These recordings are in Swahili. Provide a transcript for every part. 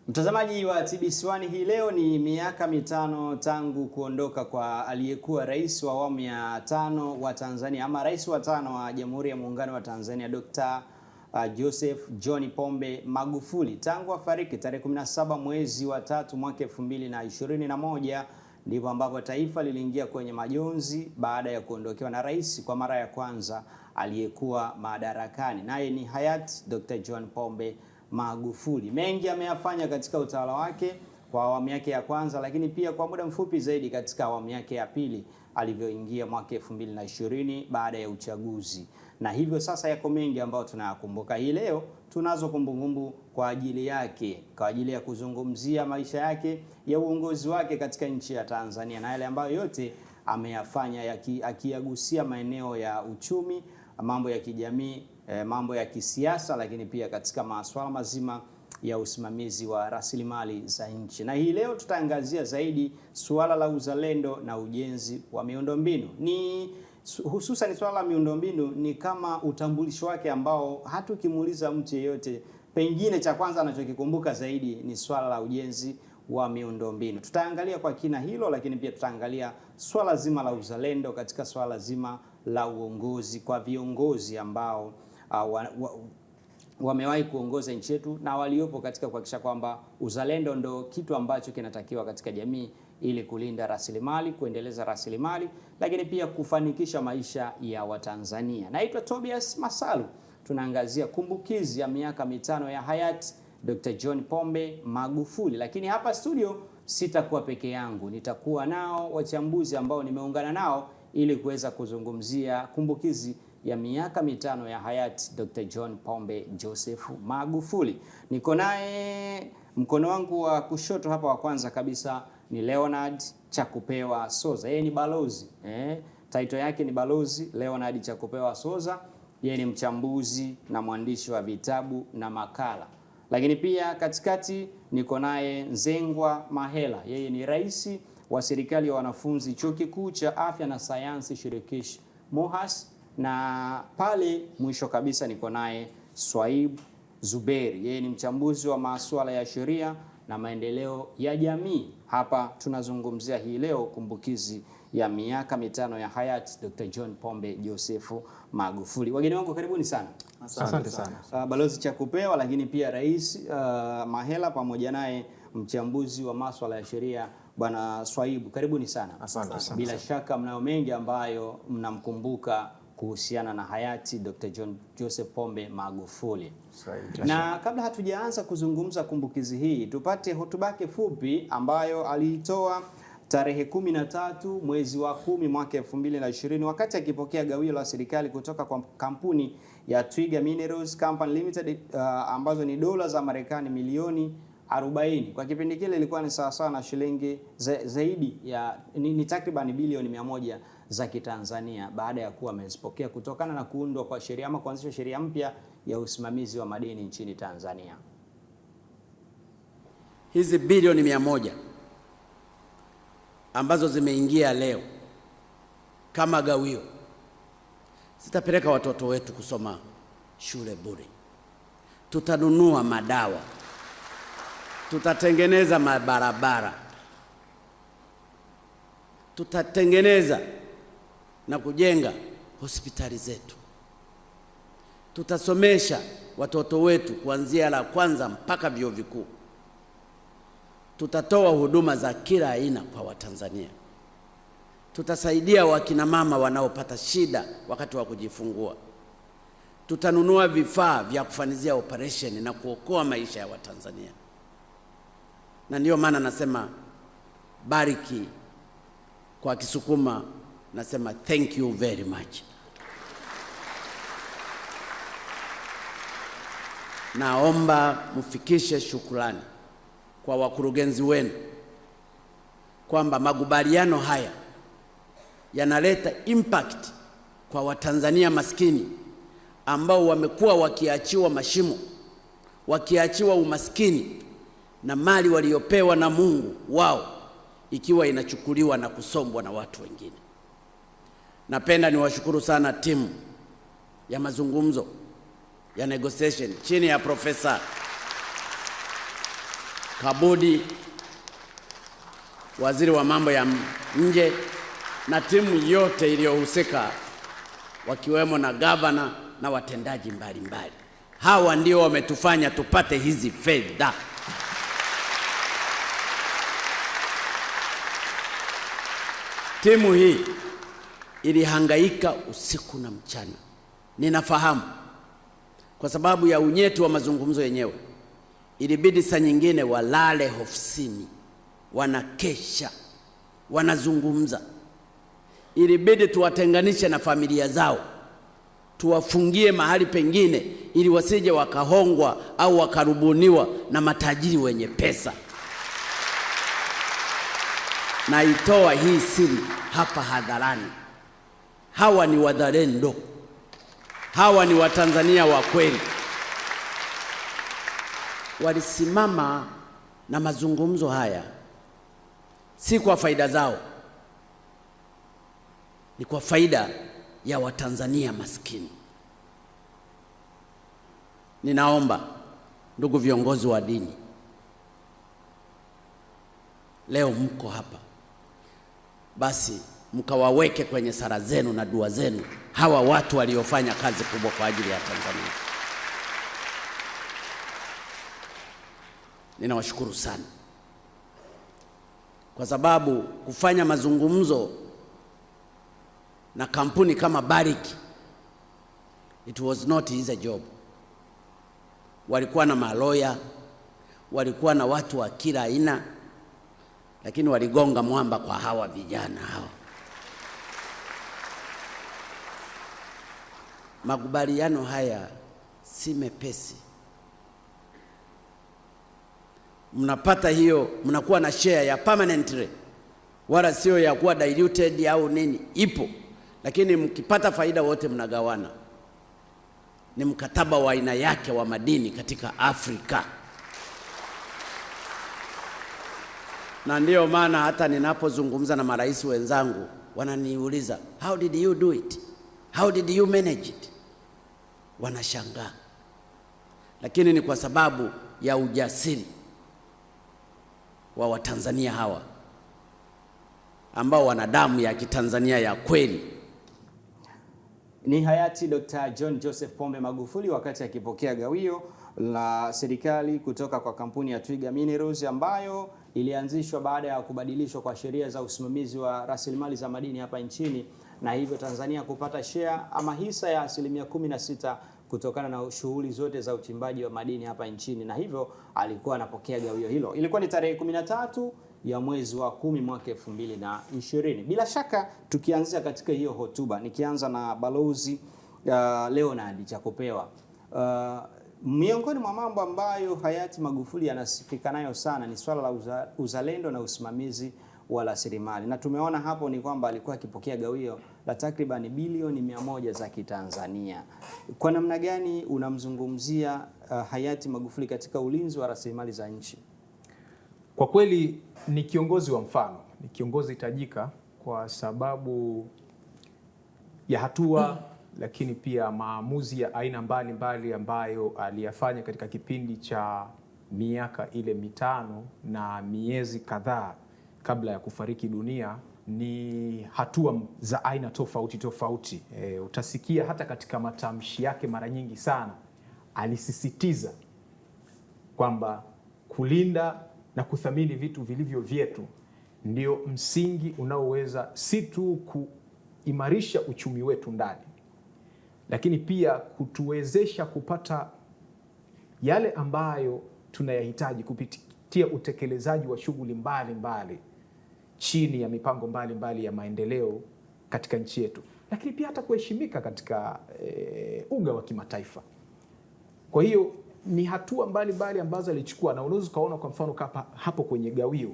Mtazamaji wa TBC1, hii leo ni miaka mitano tangu kuondoka kwa aliyekuwa rais wa awamu ya tano wa Tanzania ama rais wa tano wa Jamhuri ya Muungano wa Tanzania Dr. Joseph John Pombe Magufuli. Tangu afariki tarehe 17 mwezi wa 3 mwaka 2021 ndipo ambapo taifa liliingia kwenye majonzi baada ya kuondokewa na rais kwa mara ya kwanza aliyekuwa madarakani, naye ni hayati Dr. John Pombe Magufuli. Mengi ameyafanya katika utawala wake kwa awamu yake ya kwanza, lakini pia kwa muda mfupi zaidi katika awamu yake ya pili alivyoingia mwaka 2020 baada ya uchaguzi. Na hivyo sasa yako mengi ambayo tunayakumbuka. Hii leo tunazo kumbukumbu kwa ajili yake, kwa ajili ya kuzungumzia maisha yake ya uongozi wake katika nchi ya Tanzania na yale ambayo yote ameyafanya, akiyagusia maeneo ya uchumi, mambo ya kijamii, mambo ya kisiasa, lakini pia katika masuala mazima ya usimamizi wa rasilimali za nchi. Na hii leo tutaangazia zaidi suala la uzalendo na ujenzi wa miundombinu. Hususan suala la miundombinu ni kama utambulisho wake ambao hata ukimuuliza mtu yeyote, pengine cha kwanza anachokikumbuka zaidi ni swala la ujenzi wa miundombinu. Tutaangalia kwa kina hilo, lakini pia tutaangalia swala zima la uzalendo katika swala zima la uongozi kwa viongozi ambao wamewahi kuongoza nchi yetu na waliopo katika kuhakikisha kwamba uzalendo ndo kitu ambacho kinatakiwa katika jamii ili kulinda rasilimali, kuendeleza rasilimali, lakini pia kufanikisha maisha ya Watanzania. Naitwa Tobias Masalu. Tunaangazia kumbukizi ya miaka mitano ya hayati Dr. John Pombe Magufuli. Lakini hapa studio sitakuwa peke yangu, nitakuwa nao wachambuzi ambao nimeungana nao ili kuweza kuzungumzia kumbukizi ya miaka mitano ya hayati Dr. John Pombe Joseph Magufuli. Niko naye mkono wangu wa kushoto hapa, wa kwanza kabisa ni Leonard Chakupewa Soza. Yeye ni balozi, title yake ni Balozi Leonard Chakupewa Soza. Yeye ni mchambuzi na mwandishi wa vitabu na makala. Lakini pia katikati niko naye Nzengwa Mahela. Yeye ni rais wa serikali ya wanafunzi Chuo Kikuu cha Afya na Sayansi Shirikishi MUHAS. Na pale mwisho kabisa niko naye Swaibu Zuberi. Yeye ni mchambuzi wa masuala ya sheria na maendeleo ya jamii. Hapa tunazungumzia hii leo kumbukizi ya miaka mitano ya hayati Dr. John Pombe Joseph Magufuli. Wageni wangu karibuni sana. Asante sana. Balozi Chakupewa, lakini pia Rais Mahela, pamoja naye mchambuzi wa masuala ya sheria Bwana Swaibu. Karibuni sana. Asante. Bila shaka mnao mengi ambayo mnamkumbuka kuhusiana na hayati Dr. John Joseph Pombe Magufuli. Na kabla hatujaanza kuzungumza kumbukizi hii, tupate hotuba yake fupi ambayo aliitoa tarehe 13 mwezi wa 10 mwaka 2020 wakati akipokea gawio la serikali kutoka kwa kampuni ya Twiga Minerals Company Limited ambazo ni dola za Marekani milioni 40. Kwa kipindi kile ilikuwa ni sawasawa na shilingi zaidi ya ni takriban bilioni 100 za Kitanzania, baada ya kuwa amezipokea kutokana na kuundwa kwa sheria ama kuanzishwa sheria mpya ya usimamizi wa madeni nchini Tanzania. Hizi bilioni 100 ambazo zimeingia leo kama gawio zitapeleka watoto wetu kusoma shule bure. Tutanunua madawa, tutatengeneza mabarabara, tutatengeneza na kujenga hospitali zetu, tutasomesha watoto wetu kuanzia la kwanza mpaka vyuo vikuu, tutatoa huduma za kila aina kwa Watanzania, tutasaidia wakina mama wanaopata shida wakati wa kujifungua, tutanunua vifaa vya kufanyia operation na kuokoa maisha ya Watanzania. Na ndio maana nasema bariki kwa Kisukuma nasema thank you very much. Naomba mfikishe shukrani kwa wakurugenzi wenu kwamba makubaliano haya yanaleta impact kwa Watanzania maskini ambao wamekuwa wakiachiwa mashimo, wakiachiwa umaskini na mali waliopewa na Mungu wao ikiwa inachukuliwa na kusombwa na watu wengine. Napenda niwashukuru sana timu ya mazungumzo ya negotiation chini ya Profesa Kabudi, waziri wa mambo ya nje na timu yote iliyohusika, wakiwemo na gavana na watendaji mbalimbali. Hawa ndio wametufanya tupate hizi fedha. Timu hii ilihangaika usiku na mchana. Ninafahamu kwa sababu ya unyeti wa mazungumzo yenyewe, ilibidi saa nyingine walale ofisini, wanakesha, wanazungumza. Ilibidi tuwatenganishe na familia zao, tuwafungie mahali pengine ili wasije wakahongwa au wakarubuniwa na matajiri wenye pesa. Na itoa hii siri hapa hadharani. Hawa ni wazalendo. Hawa ni Watanzania wa kweli. Walisimama na mazungumzo haya si kwa faida zao, ni kwa faida ya Watanzania maskini. Ninaomba ndugu viongozi wa dini, leo mko hapa, basi mkawaweke kwenye sala zenu na dua zenu hawa watu waliofanya kazi kubwa kwa ajili ya Tanzania. Ninawashukuru sana kwa sababu kufanya mazungumzo na kampuni kama Barrick, it was not easy job. Walikuwa na maloya, walikuwa na watu wa kila aina, lakini waligonga mwamba kwa hawa vijana hawa. Makubaliano haya si mepesi. Mnapata hiyo, mnakuwa na share ya permanently, wala sio ya kuwa diluted au nini. Ipo, lakini mkipata faida wote mnagawana. Ni mkataba wa aina yake wa madini katika Afrika. Na ndio maana hata ninapozungumza na marais wenzangu wananiuliza, how did you do it? How did you manage it? Wanashangaa. Lakini ni kwa sababu ya ujasiri wa Watanzania hawa ambao wana damu ya Kitanzania ya kweli. Ni hayati Dr. John Joseph Pombe Magufuli wakati akipokea gawio la serikali kutoka kwa kampuni ya Twiga Minerals ambayo ilianzishwa baada ya kubadilishwa kwa sheria za usimamizi wa rasilimali za madini hapa nchini, na hivyo Tanzania kupata share ama hisa ya 16% kutokana na shughuli zote za uchimbaji wa madini hapa nchini, na hivyo alikuwa anapokea gawio hilo. Ilikuwa ni tarehe 13 ya mwezi wa 10 mwaka 2020. Bila shaka tukianzia katika hiyo hotuba, nikianza na Balozi Leonard Chakupewa, miongoni mwa mambo ambayo hayati Magufuli anasifika nayo sana ni swala la uzalendo na usimamizi wa rasilimali, na tumeona hapo ni kwamba alikuwa akipokea gawio la takriban bilioni 100 za Kitanzania. Kwa namna gani unamzungumzia hayati Magufuli katika ulinzi wa rasilimali za nchi? Kwa kweli ni kiongozi wa mfano, ni kiongozi tajika kwa sababu ya hatua lakini pia maamuzi ya aina mbalimbali ambayo aliyafanya katika kipindi cha miaka ile 5 na miezi kadhaa kabla ya kufariki dunia. Ni hatua za aina tofauti tofauti. Utasikia hata katika matamshi yake mara nyingi sana alisisitiza kwamba kulinda na kuthamini vitu vilivyo vyetu ndio msingi unaoweza si tu kuimarisha uchumi wetu ndani, lakini pia kutuwezesha kupata yale ambayo tunayahitaji kupitia utekelezaji wa shughuli mbalimbali chini ya mipango mbalimbali ya maendeleo katika nchi yetu, lakini pia hata kuheshimika katika uga wa kimataifa. Kwa hiyo ni hatua mbalimbali ambazo alichukua, na unaweza kuona kwa mfano hapo kwenye gawio.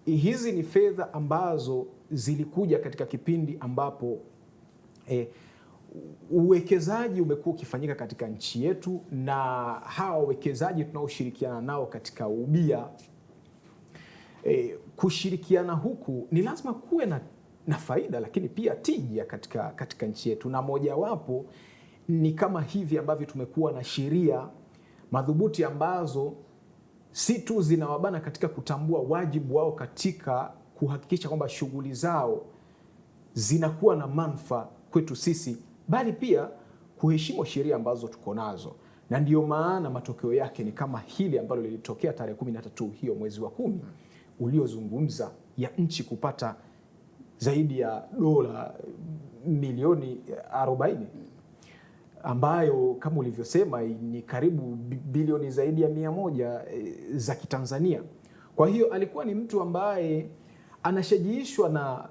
Hizi ni fedha ambazo zilikuja katika kipindi ambapo uwekezaji umekuwa ukifanyika katika nchi yetu, na hawa wawekezaji tunaoshirikiana nao katika ubia, kushirikiana huku ni lazima kuwe na faida lakini pia tija katika nchi yetu, na mojawapo ni kama hivi ambavyo tumekuwa na sheria madhubuti ambazo si tu zinawabana katika kutambua wajibu wao katika kuhakikisha kwamba shughuli zao zinakuwa na manufaa kwetu sisi, bali pia kuheshimu sheria ambazo tuko nazo. Na ndiyo maana matokeo yake ni kama hili ambalo lilitokea tarehe 13 hiyo mwezi wa 10 uliozungumza, ya nchi kupata zaidi ya dola milioni 40 ambayo kama ulivyosema ni karibu bilioni zaidi ya 100 za Kitanzania. Kwa hiyo alikuwa ni mtu ambaye anashajiishwa na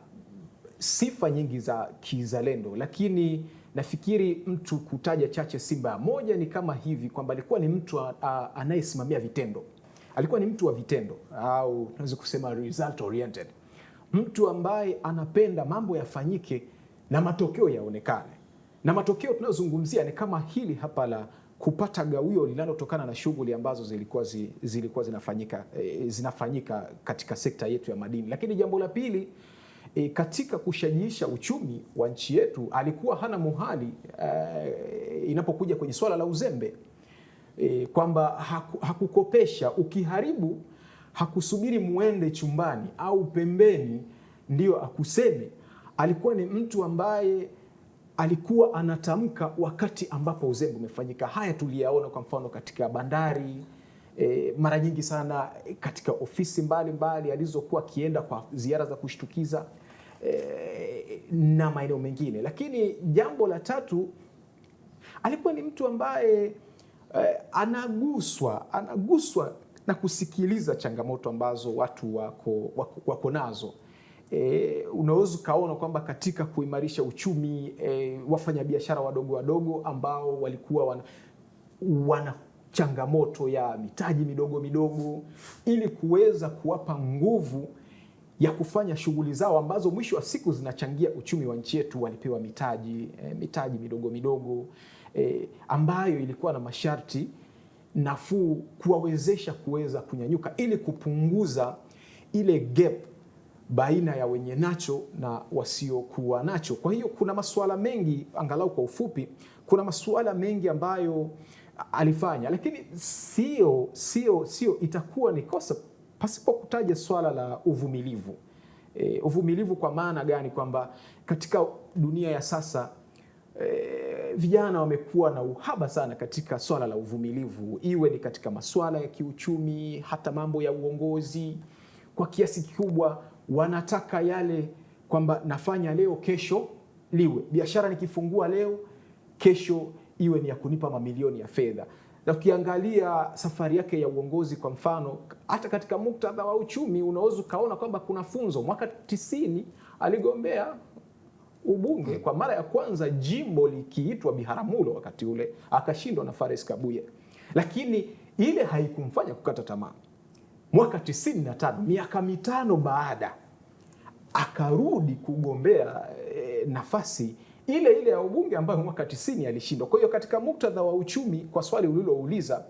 sifa nyingi za kizalendo, lakini nafikiri mtu kutaja chache Simba, moja ni kama hivi kwamba alikuwa ni mtu anayesimamia vitendo. Alikuwa ni mtu wa vitendo, au tunaweza kusema result oriented, mtu ambaye anapenda mambo yafanyike na matokeo yaonekane. Na matokeo tunayozungumzia ni kama hili hapa la kupata gawio linalotokana na shughuli ambazo zilikuwa zinafanyika katika sekta yetu ya madini. Lakini jambo la pili, katika kushajiisha uchumi wa nchi yetu, alikuwa hana muhali inapokuja kwenye swala la uzembe, kwamba hakukopesha. Ukiharibu hakusubiri muende chumbani au pembeni ndio akuseme. Alikuwa ni mtu ambaye alikuwa anatamka wakati ambapo uzembe umefanyika. Haya tuliyaona kwa mfano katika bandari, mara nyingi sana katika ofisi mbalimbali alizokuwa akienda kwa ziara za kushtukiza, na maeneo mengine. Lakini jambo la tatu, alikuwa ni mtu ambaye anaguswa na kusikiliza changamoto ambazo watu wako nazo. Unaweza ukaona kwamba katika kuimarisha uchumi, wafanyabiashara wadogo ambao walikuwa wana changamoto ya mitaji midogo, ili kuweza kuwapa nguvu ya kufanya shughuli zao ambazo mwisho wa siku zinachangia uchumi wa nchi yetu. Walipewa mitaji midogo ambayo ilikuwa na masharti nafuu kuwawezesha kuweza kunyanyuka, ili kupunguza ile gap baina ya wenye nacho na wasiokuwa nacho. Kwa hiyo kuna masuala mengi, angalau kwa ufupi, kuna masuala mengi ambayo alifanya, lakini sio itakuwa ni kosa pasipo kutaja swala la uvumilivu. Uvumilivu kwa maana gani? Kwamba katika dunia ya sasa vijana wamekuwa na uhaba sana katika swala la uvumilivu, iwe ni katika masuala ya kiuchumi, hata mambo ya uongozi. Kwa kiasi kikubwa wanataka yale kwamba nafanya leo, kesho liwe. Biashara nikifungua leo, kesho iwe ni ya kunipa mamilioni ya fedha. Na ukiangalia safari yake ya uongozi kwa mfano, hata katika muktadha wa uchumi, unaweza ukaona kwamba kuna funzo. Mwaka 90 aligombea ubunge kwa mara ya kwanza, jimbo likiitwa Biharamulo wakati ule, akashindwa na Fares Kabuye. Lakini ile haikumfanya kukata tamaa. Mwaka 95, miaka 5 baada, akarudi kugombea nafasi ile ya ubunge ambayo mwaka 90 alishindwa. Kwa hiyo katika muktadha wa uchumi, kwa swali ulilouliza,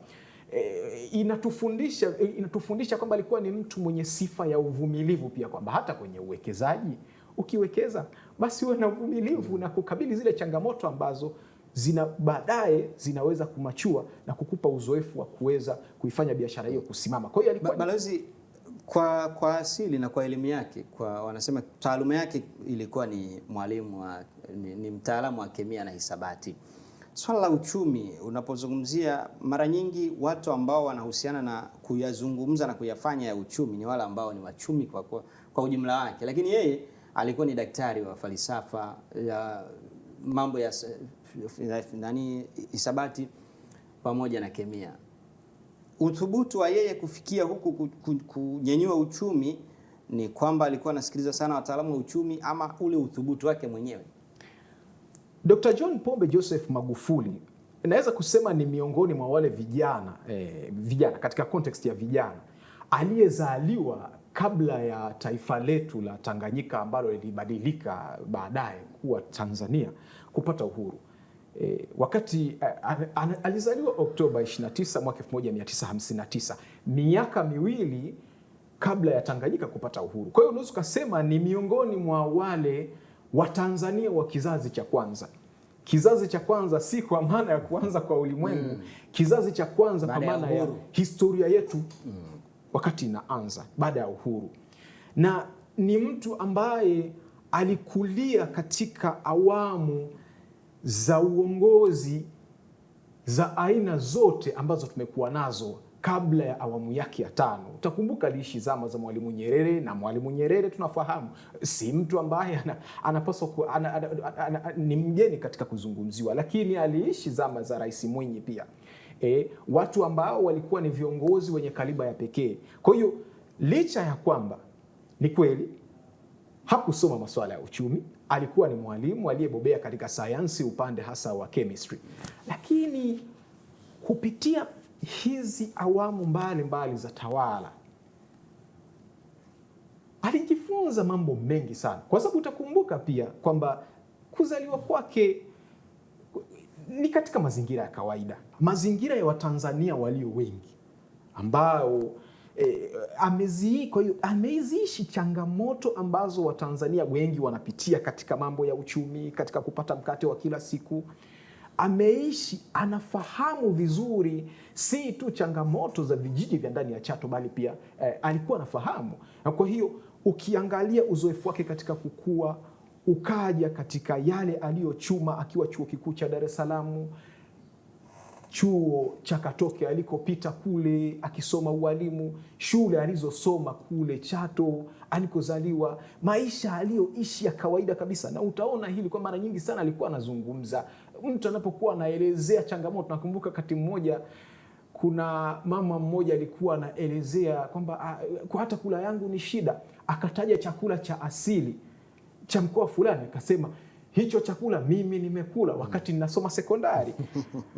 inatufundisha kwamba alikuwa ni mtu mwenye sifa ya uvumilivu pia, kwamba hata kwenye uwekezaji, ukiwekeza basi uwe na uvumilivu na kukabili zile changamoto ambazo baadaye zinaweza kumachua na kukupa uzoefu wa kuweza kuifanya biashara hiyo kusimama. Kwa hiyo alikuwa balozi kwa asili na kwa elimu yake, wanasema taaluma yake ilikuwa ni mwalimu ni mtaalamu wa kemia na hisabati. Swala la uchumi unapozungumzia, mara nyingi watu ambao wanahusiana na kuyazungumza na kuyafanya ya uchumi ni wale ambao ni wachumi kwa ujumla wake, lakini yeye alikuwa ni daktari wa falsafa ya mambo ya hisabati pamoja na kemia. Uthubutu wa yeye kufikia huku kunyanyua uchumi ni kwamba alikuwa anasikiliza sana wataalamu wa uchumi, ama ule uthubutu wake mwenyewe? Dr. John Pombe Joseph Magufuli naweza kusema ni miongoni mwa wale vijana katika context ya vijana, aliyezaliwa kabla ya taifa letu la Tanganyika ambalo lilibadilika baadaye kuwa Tanzania kupata uhuru. Wakati alizaliwa Oktoba 29 mwaka 1959, miaka miwili kabla ya Tanganyika kupata uhuru. Kwa hiyo unaweza kusema ni miongoni mwa wale Watanzania wa kizazi cha kwanza kizazi cha kwanza si kwa maana ya kuanza kwa ulimwengu, kizazi cha kwanza kwa maana ya historia yetu wakati inaanza baada ya uhuru. Na ni mtu ambaye alikulia katika awamu za uongozi za aina zote ambazo tumekuwa nazo kabla ya awamu yake ya 5. Utakumbuka aliishi zama za Mwalimu Nyerere, na Mwalimu Nyerere tunafahamu si mtu ambaye anapaswa ni mgeni katika kuzungumziwa, lakini aliishi zama za Rais Mwinyi pia. Watu ambao walikuwa ni viongozi wenye kaliba ya pekee. Kwa hiyo licha ya kwamba ni kweli hakusoma masuala ya uchumi, alikuwa ni mwalimu aliyebobea katika sayansi upande hasa wa chemistry, lakini kupitia hizi awamu mbalimbali za tawala alijifunza mambo mengi sana, kwa sababu utakumbuka pia kwamba kuzaliwa kwake ni katika mazingira ya kawaida, mazingira ya Watanzania walio wengi ambao ameziishi changamoto ambazo Watanzania wengi wanapitia katika mambo ya uchumi, katika kupata mkate wa kila siku. Ameishi, anafahamu vizuri si tu changamoto za vijiji vya ndani ya Chato, bali pia alikuwa anafahamu. Na kwa hiyo ukiangalia uzoefu wake katika kukua, ukaja katika yale aliyochuma akiwa chuo kikuu cha Dar es Salaam, chuo cha Katoke alikopita kule akisoma ualimu, shule alizosoma kule Chato alikozaliwa, maisha aliyoishi ya kawaida kabisa. Na utaona hili kwa mara nyingi sana alikuwa anazungumza mtu anapokuwa anaelezea changamoto. Nakumbuka wakati mmoja kuna mama mmoja alikuwa anaelezea kwamba kwa hata kula yangu ni shida, akataja chakula cha asili cha mkoa fulani, akasema hicho chakula mimi nimekula wakati ninasoma sekondari.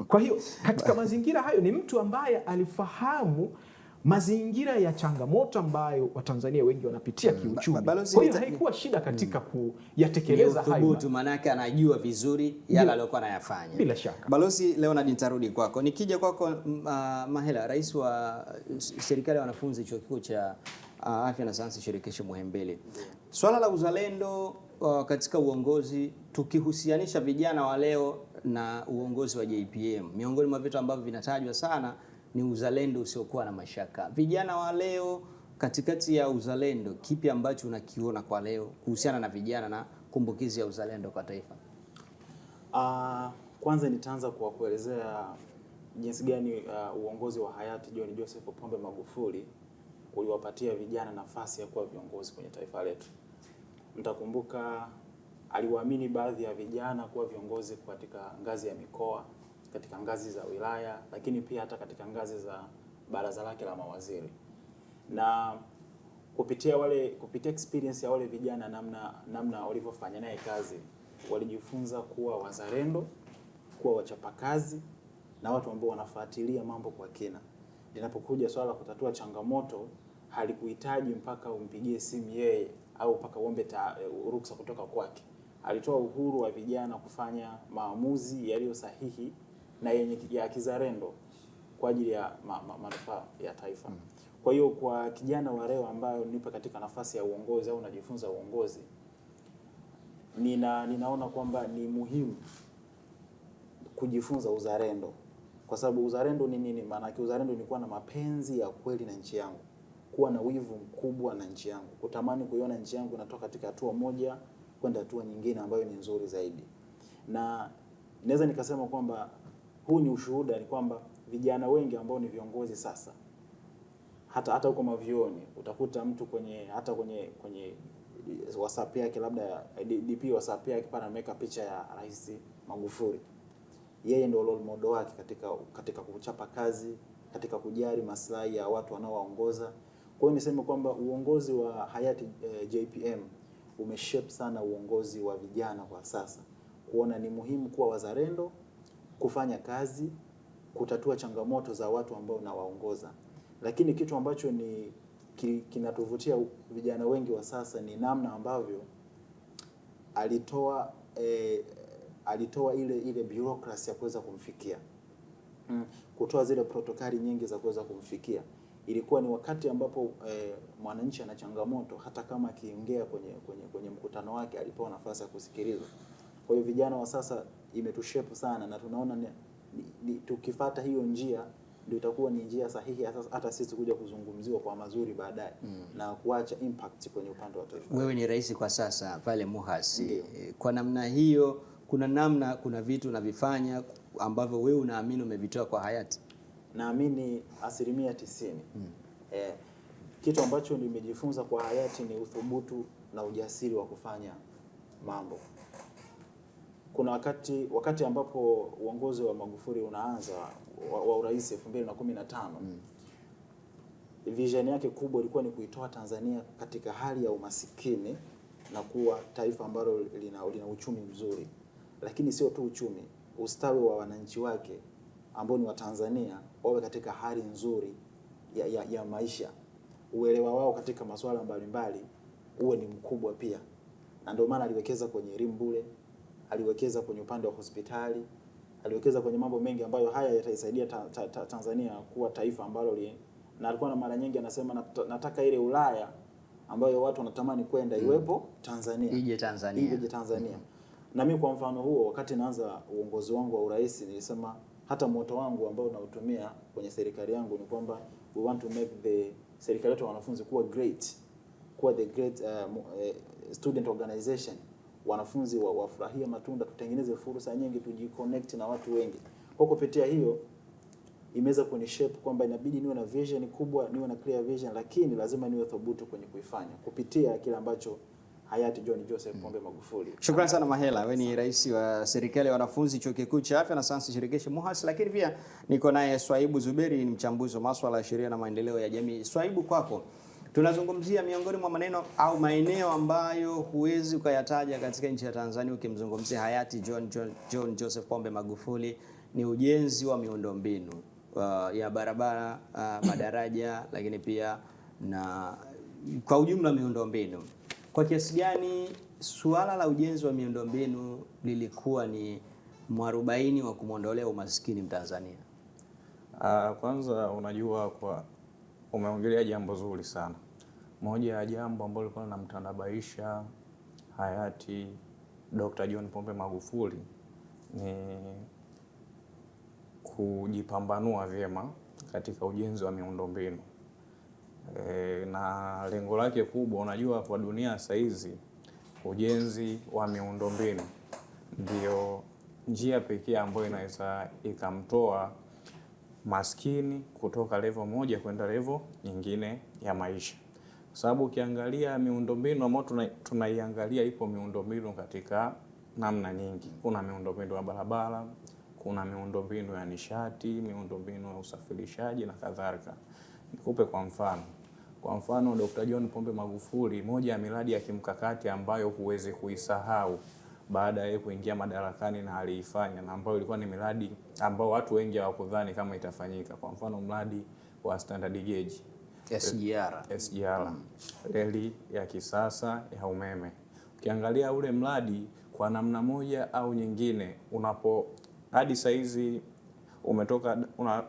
Kwa hiyo katika mazingira hayo ni mtu ambaye alifahamu mazingira ya changamoto ambayo Watanzania wengi wanapitia kiuchumi. Kwa hiyo haikuwa shida katika kuyatekeleza hayo. Maana yake anajua vizuri yale aliyokuwa anayafanya. Bila shaka. Balozi Leonard, nitarudi kwako. Nikija kwako Mahela, rais wa serikali ya wanafunzi chuo kikuu cha afya na sayansi shirikishi Muhimbili. Swala la uzalendo katika uongozi, tukihusianisha vijana wa leo na uongozi wa JPM, miongoni mwa vitu ambavyo vinatajwa sana ni uzalendo usiokuwa na mashaka. Vijana wa leo, katikati ya uzalendo, kipi ambacho unakiona kwa leo kuhusiana na vijana na kumbukizi ya uzalendo kwa taifa? Kwanza nitaanza kwa kuelezea jinsi gani uongozi wa hayati John Joseph Pombe Magufuli uliwapatia vijana nafasi ya kuwa viongozi kwenye taifa letu. Mtakumbuka aliwaamini baadhi ya vijana kuwa viongozi katika ngazi ya mikoa, katika ngazi za wilaya, lakini pia hata katika ngazi za baraza lake la mawaziri. Na kupitia experience ya wale vijana, namna walivyofanya naye kazi, walijifunza kuwa wazalendo, kuwa wachapakazi na watu ambao wanafuatilia mambo kwa kina. Linapokuja swala la kutatua changamoto, halikuhitaji mpaka umpigie simu yeye au mpaka uombe ruhusa kutoka kwake. Alitoa uhuru wa vijana kufanya maamuzi yaliyo sahihi na yenye ya kizalendo kwa ajili ya manufaa ya taifa. Kwa hiyo kwa kijana wa leo ambayo nipo katika nafasi ya uongozi au najifunza uongozi, ninaona kwamba ni muhimu kujifunza uzalendo. Kwa sababu uzalendo ni nini? Maana uzalendo ni kuwa na mapenzi ya kweli na nchi yangu, kuwa na wivu mkubwa na nchi yangu, kutamani kuiona nchi yangu inatoka katika hatua moja kwenda hatua nyingine ambayo ni nzuri zaidi. Na naweza nikasema kwamba huu ni ushuhuda, ni kwamba vijana wengi ambao ni viongozi sasa, hata huko mavioni utakuta mtu kwenye WhatsApp yake, labda DP WhatsApp yake pana ameweka picha ya Rais Magufuli. Yeye ndio role model wake katika kuchapa kazi, katika kujali maslahi ya watu wanaowaongoza. Kwa hiyo niseme kwamba uongozi wa hayati JPM umeshape sana uongozi wa vijana kwa sasa, kuona ni muhimu kuwa wazalendo, kufanya kazi, kutatua changamoto za watu ambao nawaongoza. Lakini kitu ambacho kinatuvutia vijana wengi wa sasa ni namna ambavyo alitoa ile bureaucracy ya kuweza kumfikia. Kutoa zile protokali nyingi za kuweza kumfikia. Ilikuwa ni wakati ambapo mwananchi ana changamoto, hata kama akiongea kwenye mkutano wake alipewa nafasi ya kusikilizwa. Kwa hiyo vijana wa sasa imetushape sana, na tunaona tukifuata hiyo njia ndio itakuwa ni njia sahihi hata sisi kuja kuzungumziwa kwa mazuri baadaye na kuacha impact kwenye upande wa taifa. Wewe ni rais kwa sasa pale MUHAS. Kwa namna hiyo, kuna vitu unavifanya ambavyo wewe unaamini umevitoa kwa hayati? Naamini 90%. Kitu ambacho nimejifunza kwa hayati ni uthubutu na ujasiri wa kufanya mambo. Kuna wakati ambapo uongozi wa Magufuli unaanza wa urais 2015, vision yake kubwa ilikuwa ni kuitoa Tanzania katika hali ya umasikini na kuwa taifa ambalo lina uchumi mzuri. Lakini sio tu uchumi, ustawi wa wananchi wake ambao ni wa Tanzania wawe katika hali nzuri ya maisha. Uelewa wao katika masuala mbalimbali uwe ni mkubwa pia. Na ndio maana aliwekeza kwenye elimu bure, aliwekeza kwenye upande wa hospitali, aliwekeza kwenye mambo mengi ambayo haya yataisaidia Tanzania kuwa taifa ambalo na alikuwa na mara nyingi anasema nataka ile Ulaya ambayo watu wanatamani kwenda iwepo Tanzania. Ije Tanzania. Na mimi kwa mfano huo, wakati naanza uongozi wangu wa urais, nilisema hata moto wangu ambao nautumia kwenye serikali yangu ni kwamba we want to make the serikali yetu ya wanafunzi kuwa the great student organization. Wanafunzi wafurahia matunda, tutengeneze fursa nyingi, tujiconnect na watu wengi. Kwa kupitia hiyo imeweza kunishape kwamba inabidi niwe na vision kubwa, niwe na clear vision, lakini lazima niwe thubutu kwenye kuifanya kupitia kile ambacho hayati John Joseph Pombe Magufuli. Shukrani sana Mahela, wewe ni rais wa serikali ya wanafunzi Chuo Kikuu cha Afya na Sayansi Shirikishi MUHAS, lakini pia niko naye Swaibu Zuberi, ni mchambuzi wa masuala ya sheria na maendeleo ya jamii. Swaibu, kwako tunazungumzia miongoni mwa maneno au maeneo ambayo huwezi ukayataja katika nchi ya Tanzania ukimzungumzia hayati John Joseph Pombe Magufuli, ni ujenzi wa miundombinu ya barabara, madaraja, lakini pia na kwa ujumla miundombinu. Kwa kiasi gani suala la ujenzi wa miundombinu lilikuwa ni mwarobaini wa kumwondolea umaskini Mtanzania? Kwanza unajua, umeongelea jambo zuri sana. Moja ya jambo ambalo lilikuwa linamtanabaisha hayati Dr. John Pombe Magufuli ni kujipambanua vyema katika ujenzi wa miundombinu. Na lengo lake kubwa, unajua kwa dunia sasa hizi ujenzi wa miundombinu ndio njia pekee ambayo inaweza ikamtoa maskini kutoka level moja kwenda level nyingine ya maisha. Kwa sababu ukiangalia miundombinu ambayo tunaiangalia, ipo miundombinu katika namna nyingi. Kuna miundombinu ya barabara, kuna miundombinu ya nishati, miundombinu ya usafirishaji na kadhalika. Nikupe kwa mfano. Kwa mfano, Dr. John Pombe Magufuli, moja ya miradi ya kimkakati ambayo huwezi kuisahau baada ya kuingia madarakani na aliifanya, na ambayo ilikuwa ni miradi ambao watu wengi hawakudhani kama itafanyika. Kwa mfano, mradi wa standard gauge SGR, reli ya kisasa ya umeme. Ukiangalia ule mradi kwa namna moja au nyingine, hadi saizi umetoka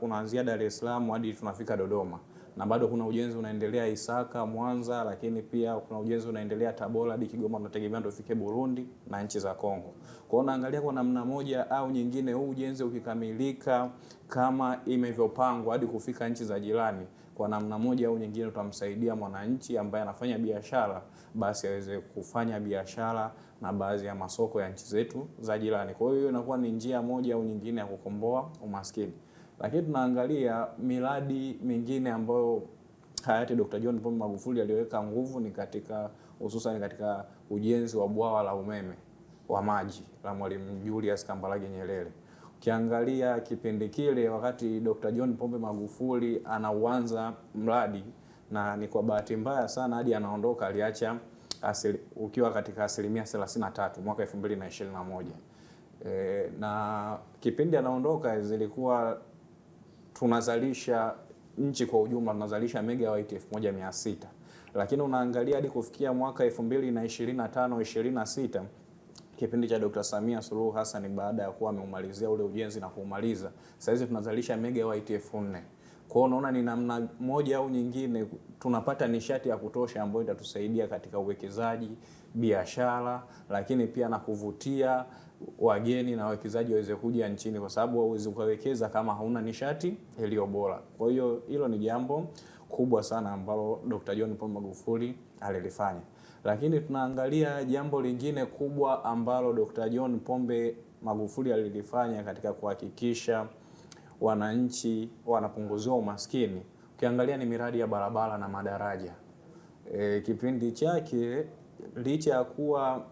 unaanzia Dar es Salaam hadi tunafika Dodoma, na bado kuna ujenzi unaendelea Isaka, Mwanza, lakini pia kuna ujenzi unaendelea Tabora hadi Kigoma, tunategemea ndio ufike Burundi na nchi za Kongo. Kwa hiyo unaangalia kwa namna moja au nyingine, huu ujenzi ukikamilika kama imevyopangwa hadi kufika nchi za jirani, kwa namna moja au nyingine tutamsaidia mwananchi ambaye anafanya biashara basi aweze kufanya biashara na baadhi ya masoko ya nchi zetu za jirani. Kwa hiyo inakuwa ni njia moja au nyingine ya kukomboa umaskini. Lakini tunaangalia miradi mingine ambayo hayati Dr. John Pombe Magufuli aliweka nguvu ni hususan katika ujenzi wa bwawa la umeme wa maji la Mwalimu Julius Kambarage Nyerere. Ukiangalia kipindi kile wakati Dr. John Pombe Magufuli anauanza mradi, na ni kwa bahati mbaya sana hadi anaondoka aliacha ukiwa katika 33% mwaka 2021. Na kipindi anaondoka zilikuwa tunazalisha nchi kwa ujumla tunazalisha megawatt 1600, lakini unaangalia hadi kufikia mwaka 2025-26 kipindi cha Dr. Samia Suluhu Hassan, baada ya kuwa ameumalizia ule ujenzi na kuumaliza, sasa hizi tunazalisha megawatt 4000. Kwa hiyo unaona ni namna moja au nyingine tunapata nishati ya kutosha ambayo itatusaidia katika uwekezaji, biashara, lakini pia na kuvutia wageni na wawekezaji waweze kuja nchini, kwa sababu hauwezi ukawekeza kama hauna nishati iliyo bora. Kwa hiyo hilo ni jambo kubwa sana ambalo Dr. John Pombe Magufuli alilifanya. Lakini tunaangalia jambo lingine kubwa ambalo Dr. John Pombe Magufuli alilifanya katika kuhakikisha wananchi wanapunguziwa umaskini. Ukiangalia ni miradi ya barabara na madaraja. Kipindi chake licha ya kuwa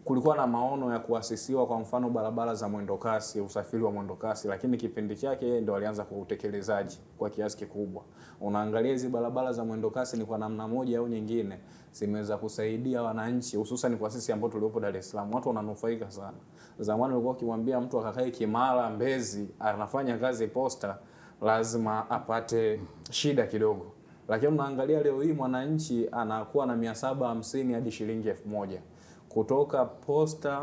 kulikuwa na maono ya kuasisiwa kwa mfano barabara za mwendokasi, usafiri wa mwendokasi, lakini kipindi chake yeye ndo alianza kwa utekelezaji kwa kiasi kikubwa. Unaangalia hizi barabara za mwendokasi ni kwa namna moja au nyingine zimeweza kusaidia wananchi, hususan kwa sisi ambao tuliopo Dar es Salaam. Watu wananufaika sana. Zamani ulikuwa ukimwambia mtu akakae Kimara, Mbezi, anafanya kazi posta, lazima apate shida kidogo. Lakini unaangalia leo hii mwananchi anakuwa na 750 hadi shilingi 1000. Kutoka posta,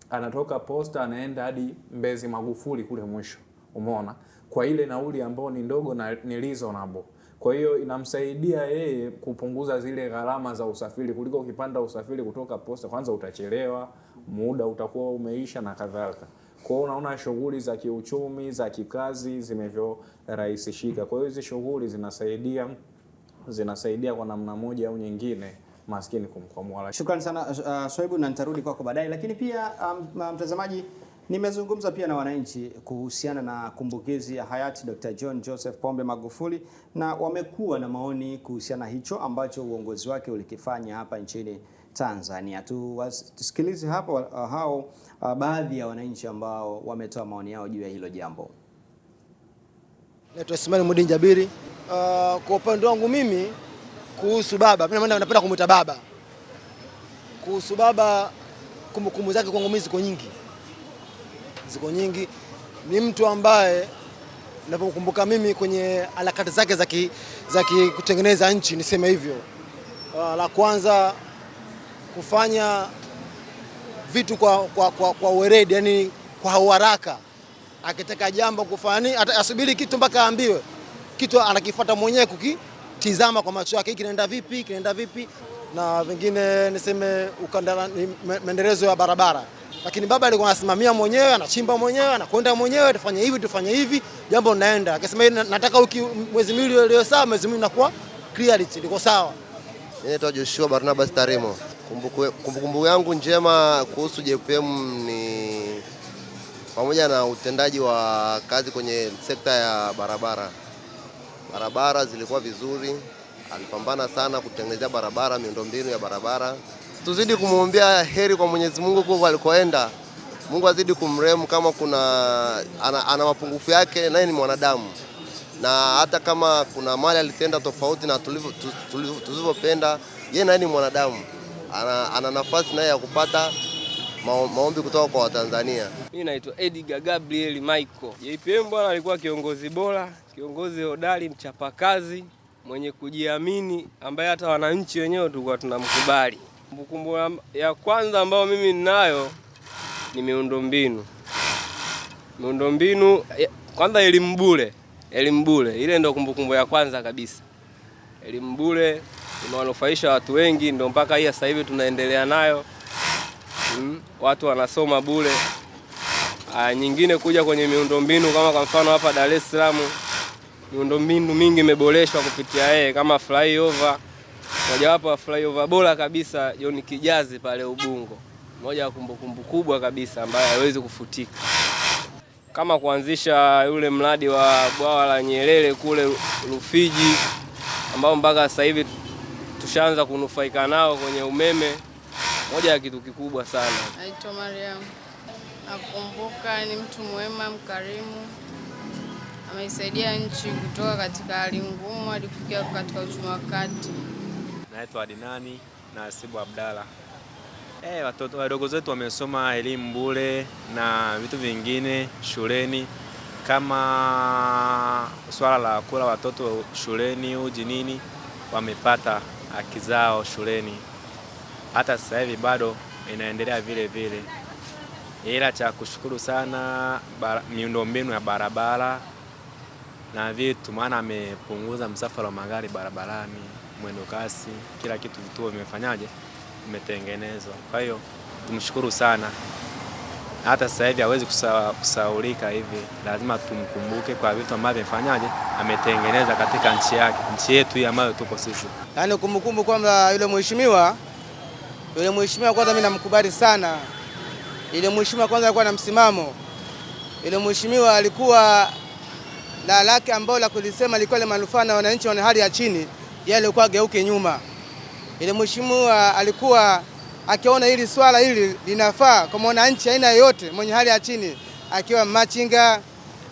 anatoka posta anaenda hadi Mbezi Magufuli kule mwisho. Umeona? Kwa ile nauli ambayo ni ndogo na ni reasonable. Kwa hiyo inamsaidia yeye kupunguza zile gharama za usafiri. Kuliko ukipanda usafiri kutoka posta, kwanza utachelewa, muda utakuwa umeisha na kadhalika. Kwa hiyo unaona shughuli za kiuchumi, za kikazi zimevyorahisishika. Kwa hiyo hizi shughuli zinasaidia kwa namna moja au nyingine maskini kumkwamua. Shukrani sana Swaibu, na nitarudi kwako baadaye. Lakini pia mtazamaji, nimezungumza pia na wananchi kuhusiana na kumbukizi ya hayati Dr. John Joseph Pombe Magufuli, na wamekuwa na maoni kuhusiana hicho ambacho uongozi wake ulikifanya hapa nchini Tanzania. Tusikilize hapo hao baadhi ya wananchi ambao wametoa maoni yao juu ya hilo jambo. Naitwa Ismail Mudin Jabiri. Kwa upande wangu mimi kuhusu baba, mimi napenda kumuita baba. Kuhusu baba, kumbukumbu zake kwangu mimi ziko nyingi. Ni mtu ambaye ninapokumbuka mimi kwenye harakati zake za kutengeneza nchi, niseme hivyo. La kwanza kufanya vitu kwa uweredi, yani kwa haraka. Akitaka jambo kufanya asubiri kitu mpaka aambiwe. Kitu anakifuata mwenyewe kukitizama kwa macho yake, kinaenda vipi. Na vingine niseme maendelezo ya barabara. Lakini baba alikuwa anasimamia mwenyewe, anachimba mwenyewe, anakwenda mwenyewe, tufanye hivi, jambo linaenda. Akasema nataka mwezi miwili leo sawa, mwezi miwili inakuwa clarity, liko sawa. Naitwa Joshua Barnabas Tarimo. Kumbukumbu yangu njema kuhusu JPM ni pamoja na utendaji wa kazi kwenye sekta ya barabara. Barabara zilikuwa vizuri, alipambana sana kutengenezea barabara, miundombinu ya barabara. Tuzidi kumwombea heri kwa Mwenyezi Mungu kwa alikoenda. Mungu azidi kumrehemu, kama ana mapungufu yake, naye ni mwanadamu. Na hata kama kuna mali alitenda tofauti na tulivyopenda, yeye naye ni mwanadamu. Ana nafasi naye ya kupata maombi kutoka kwa Watanzania. Mimi naitwa Edgar Gabriel Michael. JPM bwana alikuwa kiongozi bora, kiongozi hodari, mchapakazi, mwenye kujiamini, ambaye hata wananchi wenyewe tulikuwa tunamkubali. Kumbukumbu ya kwanza ambayo mimi ninayo ni miundombinu. Miundombinu kwanza, elimu bure. Ile ndio kumbukumbu ya kwanza kabisa. Elimu bure imewanufaisha watu wengi, ndio mpaka hii sasa hivi tunaendelea nayo. Watu wanasoma bure. Nyingine kuja kwenye miundombinu, kama kwa mfano hapa Dar es Salaam miundombinu mingi imeboreshwa kupitia yeye, kama flyover. Mojawapo wa flyover bora kabisa John Kijazi pale Ubungo. Moja ya kumbukumbu kubwa kabisa ambayo haiwezi kufutika. Kama kuanzisha yule mradi wa bwawa la Nyerere kule Rufiji, ambao mpaka sasa hivi tushaanza kunufaika nao kwenye umeme. Moja ya kitu kikubwa sana. Naitwa Mariam. Nakumbuka ni mtu mwema, mkarimu. Ameisaidia nchi kutoka katika hali ngumu hadi kufikia katika uchumi wa kati. Naitwa Adinani na Asibu Abdalla. Watoto wadogo zetu wamesoma elimu bure na vitu vingine shuleni, kama swala la kula watoto shuleni, uji nini, wamepata haki zao shuleni. Hata sasa hivi bado inaendelea vile vile. Ila cha kushukuru sana miundombinu ya barabara na vitu, maana amepunguza msafara wa magari barabarani, mwendo kasi, kila kitu vituo vimefanyaje, vimetengenezwa. Kwa hiyo tumshukuru sana hata sasa hivi hawezi kusahaulika hivi. Lazima tumkumbuke kwa vitu ambavyo amefanyaje, ametengeneza katika nchi yake, nchi yetu hii ambayo tuko sisi. Yaani kumbukumbu kwamba yule mheshimiwa kwanza mimi namkubali sana. Yule mheshimiwa kwanza alikuwa na msimamo. Yule mheshimiwa alikuwa la lake ambao la kulisema lilikuwa ile manufaa na wananchi wa hali ya chini, yeye alikuwa geuke nyuma. Yule mheshimiwa alikuwa akiona hili swala hili linafaa kwa mwananchi aina yoyote mwenye hali ya chini, akiwa machinga,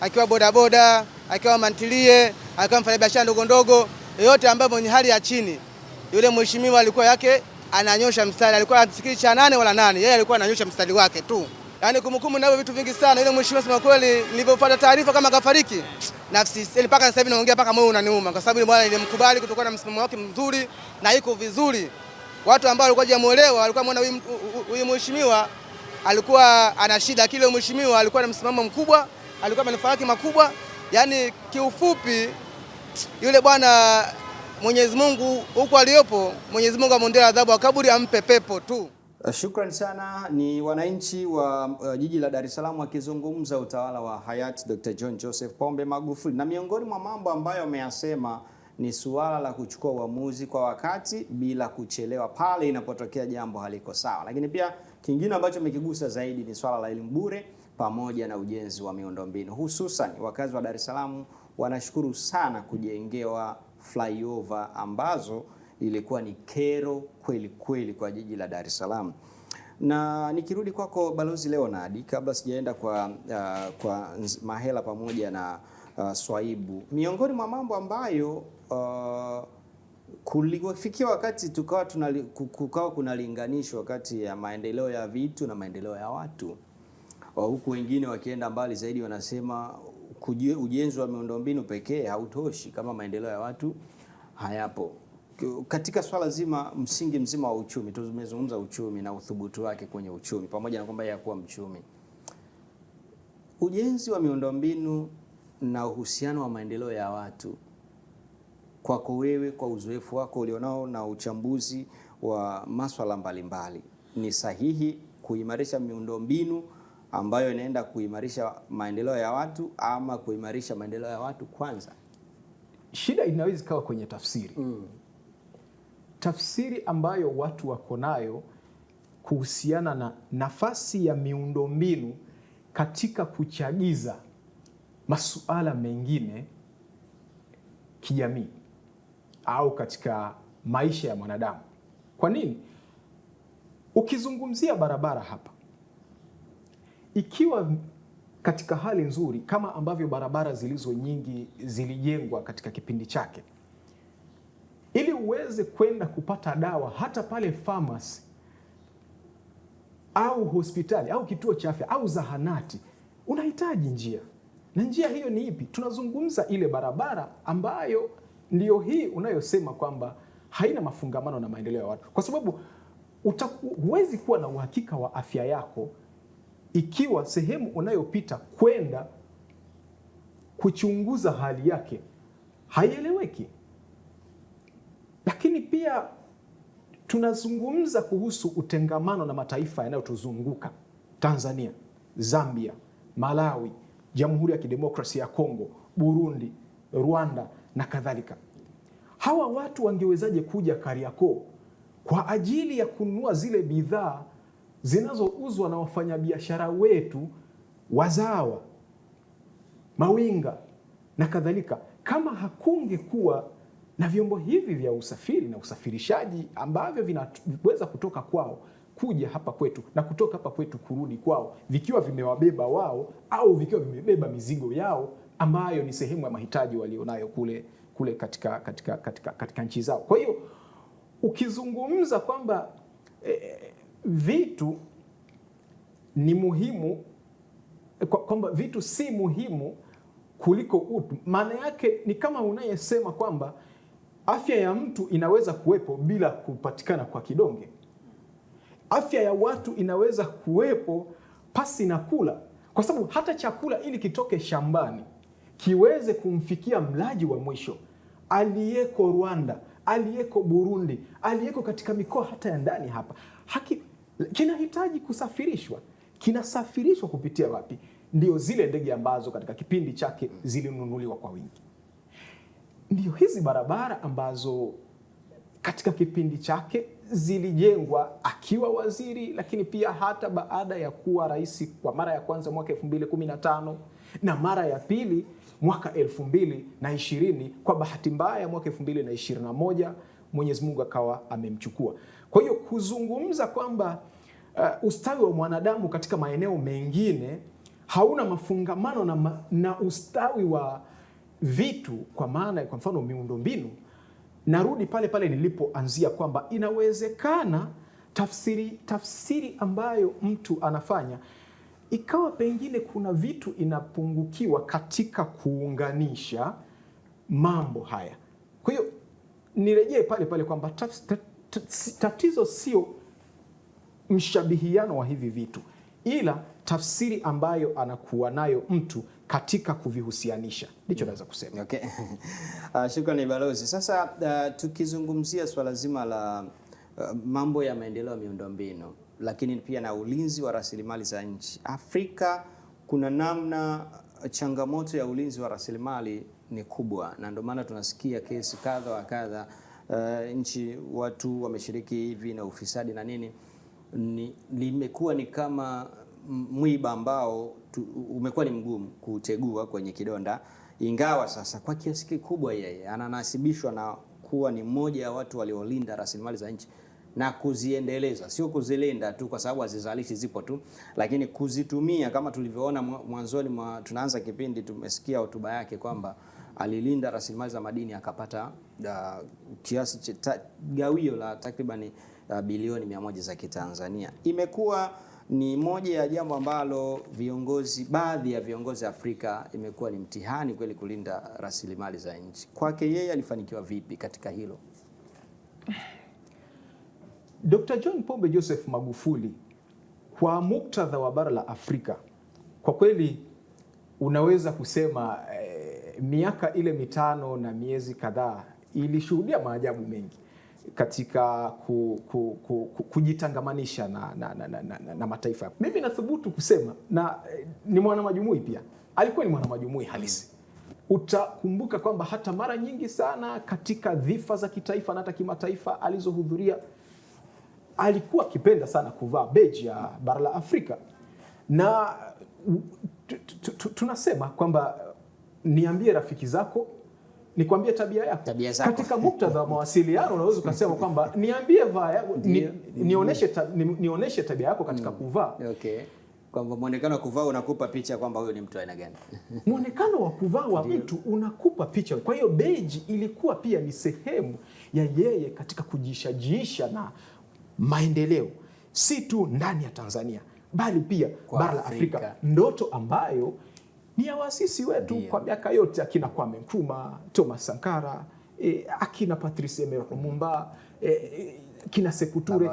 akiwa bodaboda, akiwa mantilie, akiwa mfanyabiashara ndogo ndogo, yoyote ambaye mwenye hali ya chini, yule mheshimiwa alikuwa yake ananyosha mstari, alikuwa asikii cha 8 wala 8, yeye alikuwa ananyosha mstari wake tu. Yaani kumbukumbu nao vitu vingi sana. Yule mheshimiwa sema kweli, nilipopata taarifa kama kafariki, nafsi mpaka sasa hivi naongea mpaka moyo unaniuma, kwa sababu yule bwana nilimkubali kutokana na msimamo wake mzuri na iko vizuri. Watu ambao walikuwa hajamuelewa walikuwa muona huyu mheshimiwa alikuwa ana shida, kile mheshimiwa alikuwa na msimamo mkubwa, alikuwa na manufaa yake makubwa. Yaani kiufupi yule bwana, Mwenyezi Mungu huko aliyopo, Mwenyezi Mungu amwondee adhabu kaburi, ampe pepo tu. Shukrani sana. Ni wananchi wa jiji la Dar es Salaam wakizungumza utawala wa hayati Dr. John Joseph Pombe Magufuli, na miongoni mwa mambo ambayo ameyasema ni suala la kuchukua uamuzi kwa wakati bila kuchelewa pale inapotokea jambo haliko sawa. Lakini pia kingine ambacho amekigusa zaidi ni swala la elimu bure pamoja na ujenzi wa miundombinu. Hususan wakazi wa Dar es Salaam wanashukuru sana kujengewa flyover ambazo ilikuwa ni kero kweli kweli kwa jiji la Dar es Salaam. Na nikirudi kwako Balozi Leonard, kabla sijaenda kwa Mahela pamoja na Swaibu, miongoni mwa mambo ambayo kulifikia wakati kukawa kunalinganishwa kati ya maendeleo ya vitu na maendeleo ya watu, huku wengine wakienda mbali zaidi wanasema ujenzi wa miundombinu pekee hautoshi kama maendeleo ya watu hayapo. Katika swala zima, msingi mzima wa uchumi, tumezungumza uchumi na uthubutu wake kwenye uchumi pamoja na kwamba yakuwa mchumi, ujenzi wa miundombinu na uhusiano wa maendeleo ya watu, kwako wewe, kwa uzoefu wako ulionao na uchambuzi wa masuala mbalimbali, ni sahihi kuimarisha miundombinu ambayo inaenda kuimarisha maendeleo ya watu ama kuimarisha maendeleo ya watu kwanza? Shida inaweza kawa kwenye tafsiri. Tafsiri ambayo watu wako nayo kuhusiana na nafasi ya miundombinu katika kuchagiza masuala mengine kijamii au katika maisha ya mwanadamu. Kwa nini? Ukizungumzia barabara hapa, ikiwa katika hali nzuri kama ambavyo barabara zilizo nyingi zilijengwa katika kipindi chake, ili uweze kwenda kupata dawa hata pale pharmacy au hospitali au kituo cha afya au zahanati, unahitaji njia. Na njia hiyo ni ipi? Tunazungumza ile barabara ambayo ndio hii unayosema kwamba haina mafungamano na maendeleo ya watu, kwa sababu huwezi kuwa na uhakika wa afya yako ikiwa sehemu unayopita kwenda kuchunguza hali yake haieleweki. Lakini pia tunazungumza kuhusu utengamano na mataifa yanayotuzunguka: Tanzania, Zambia, Malawi, Jamhuri ya Kidemokrasia ya Kongo, Burundi, Rwanda na kadhalika. Hawa watu wangewezaje kuja Kariakoo kwa ajili ya kununua zile bidhaa zinazouzwa na wafanyabiashara wetu wazawa, mawinga na kadhalika, kama hakungekuwa na vyombo hivi vya usafiri na usafirishaji ambavyo vinaweza kutoka kwao kuja hapa kwetu na kutoka hapa kwetu kurudi kwao, vikiwa vimewabeba wao au vikiwa vimebeba mizigo yao ambayo ni sehemu ya mahitaji walionayo kule katika nchi zao. Kwa hiyo ukizungumza kwamba vitu ni muhimu, kwamba vitu si muhimu kuliko utu, maana yake ni kama unayesema kwamba afya ya mtu inaweza kuwepo bila kupatikana kwa kidonge. Afya ya watu inaweza kuwepo pasi na kula, kwa sababu hata chakula ili kitoke shambani kiweze kumfikia mlaji wa mwisho aliyeko Rwanda, aliyeko Burundi, aliyeko katika mikoa hata ya ndani hapa, kinahitaji kusafirishwa, kinasafirishwa kupitia wapi? Ndio zile ndege ambazo katika kipindi chake zilinunuliwa kwa wingi. Ndio hizi barabara ambazo katika kipindi chake zilijengwa akiwa waziri, lakini pia hata baada ya kuwa rais kwa mara ya kwanza mwaka 2015 na mara ya pili mwaka 2020. Kwa bahati mbaya mwaka 2021 Mwenyezi Mungu akawa amemchukua. Kwa hiyo kuzungumza kwamba ustawi wa mwanadamu katika maeneo mengine hauna mafungamano na ustawi wa vitu, kwa maana kwa mfano miundombinu, narudi pale pale nilipoanzia kwamba inawezekana tafsiri ambayo mtu anafanya ikawa pengine kuna vitu inapungukiwa katika kuunganisha mambo haya. Kwa hiyo nirejee pale pale kwamba tatizo sio mshabihiano wa hivi vitu, ila tafsiri ambayo anakuwa nayo mtu katika kuvihusianisha, ndicho naweza kusema. Okay. Shukrani balozi. Sasa tukizungumzia swala zima la mambo ya maendeleo ya miundombinu, lakini pia na ulinzi wa rasilimali za nchi, Afrika kuna namna changamoto ya ulinzi wa rasilimali ni kubwa, na ndio maana tunasikia kesi kadha wa kadha, nchi watu wameshiriki hivi na ufisadi na nini, limekuwa ni kama mwiba ambao umekuwa ni mgumu kutegua kwenye kidonda, ingawa sasa kwa kiasi kikubwa yeye ananasibishwa na kuwa ni mmoja ya watu waliolinda rasilimali za nchi na kuziendeleza, sio kuzilinda tu kwa sababu hazizalishi, zipo tu, lakini kuzitumia. Kama tulivyoona mwanzoni tunaanza kipindi, tumesikia hotuba yake kwamba alilinda rasilimali za madini akapata kiasi cha gawio la takriban bilioni 100 za Kitanzania. Imekuwa ni moja ya jambo ambalo baadhi ya viongozi Afrika imekuwa ni mtihani kweli kulinda rasilimali za nchi. Kwake yeye alifanikiwa vipi katika hilo? Dr. John Pombe Joseph Magufuli, kwa muktadha wa bara la Afrika, kwa kweli unaweza kusema miaka ile 5 na miezi kadhaa ilishuhudia maajabu mengi katika kujitangamanisha na mataifa. Mimi nathubutu kusema, na ni mwanamajumui pia, alikuwa ni mwanamajumui halisi. Utakumbuka kwamba hata mara nyingi sana katika dhifa za kitaifa na hata kimataifa alizohudhuria, alikuwa akipenda sana kuvaa beji ya bara la Afrika. Na tunasema kwamba niambie rafiki zako, nikwambie tabia yako. Katika muktadha wa mawasiliano unaweza kusema kwamba niambie nionyeshe tabia yako katika kuvaa. Okay. Kwamba muonekano wa kuvaa unakupa picha kwamba huyo ni mtu aina gani. Muonekano wa kuvaa wa mtu unakupa picha. Kwa hiyo beji ilikuwa pia ni sehemu ya yeye katika kujishajiisha na maendeleo, si tu ndani ya Tanzania bali pia bara la Afrika, ndoto ambayo ni ya waasisi wetu kwa miaka yote, akina Kwame Nkrumah, Thomas Sankara, akina Patrice Emery Lumumba, kina Sekou Toure,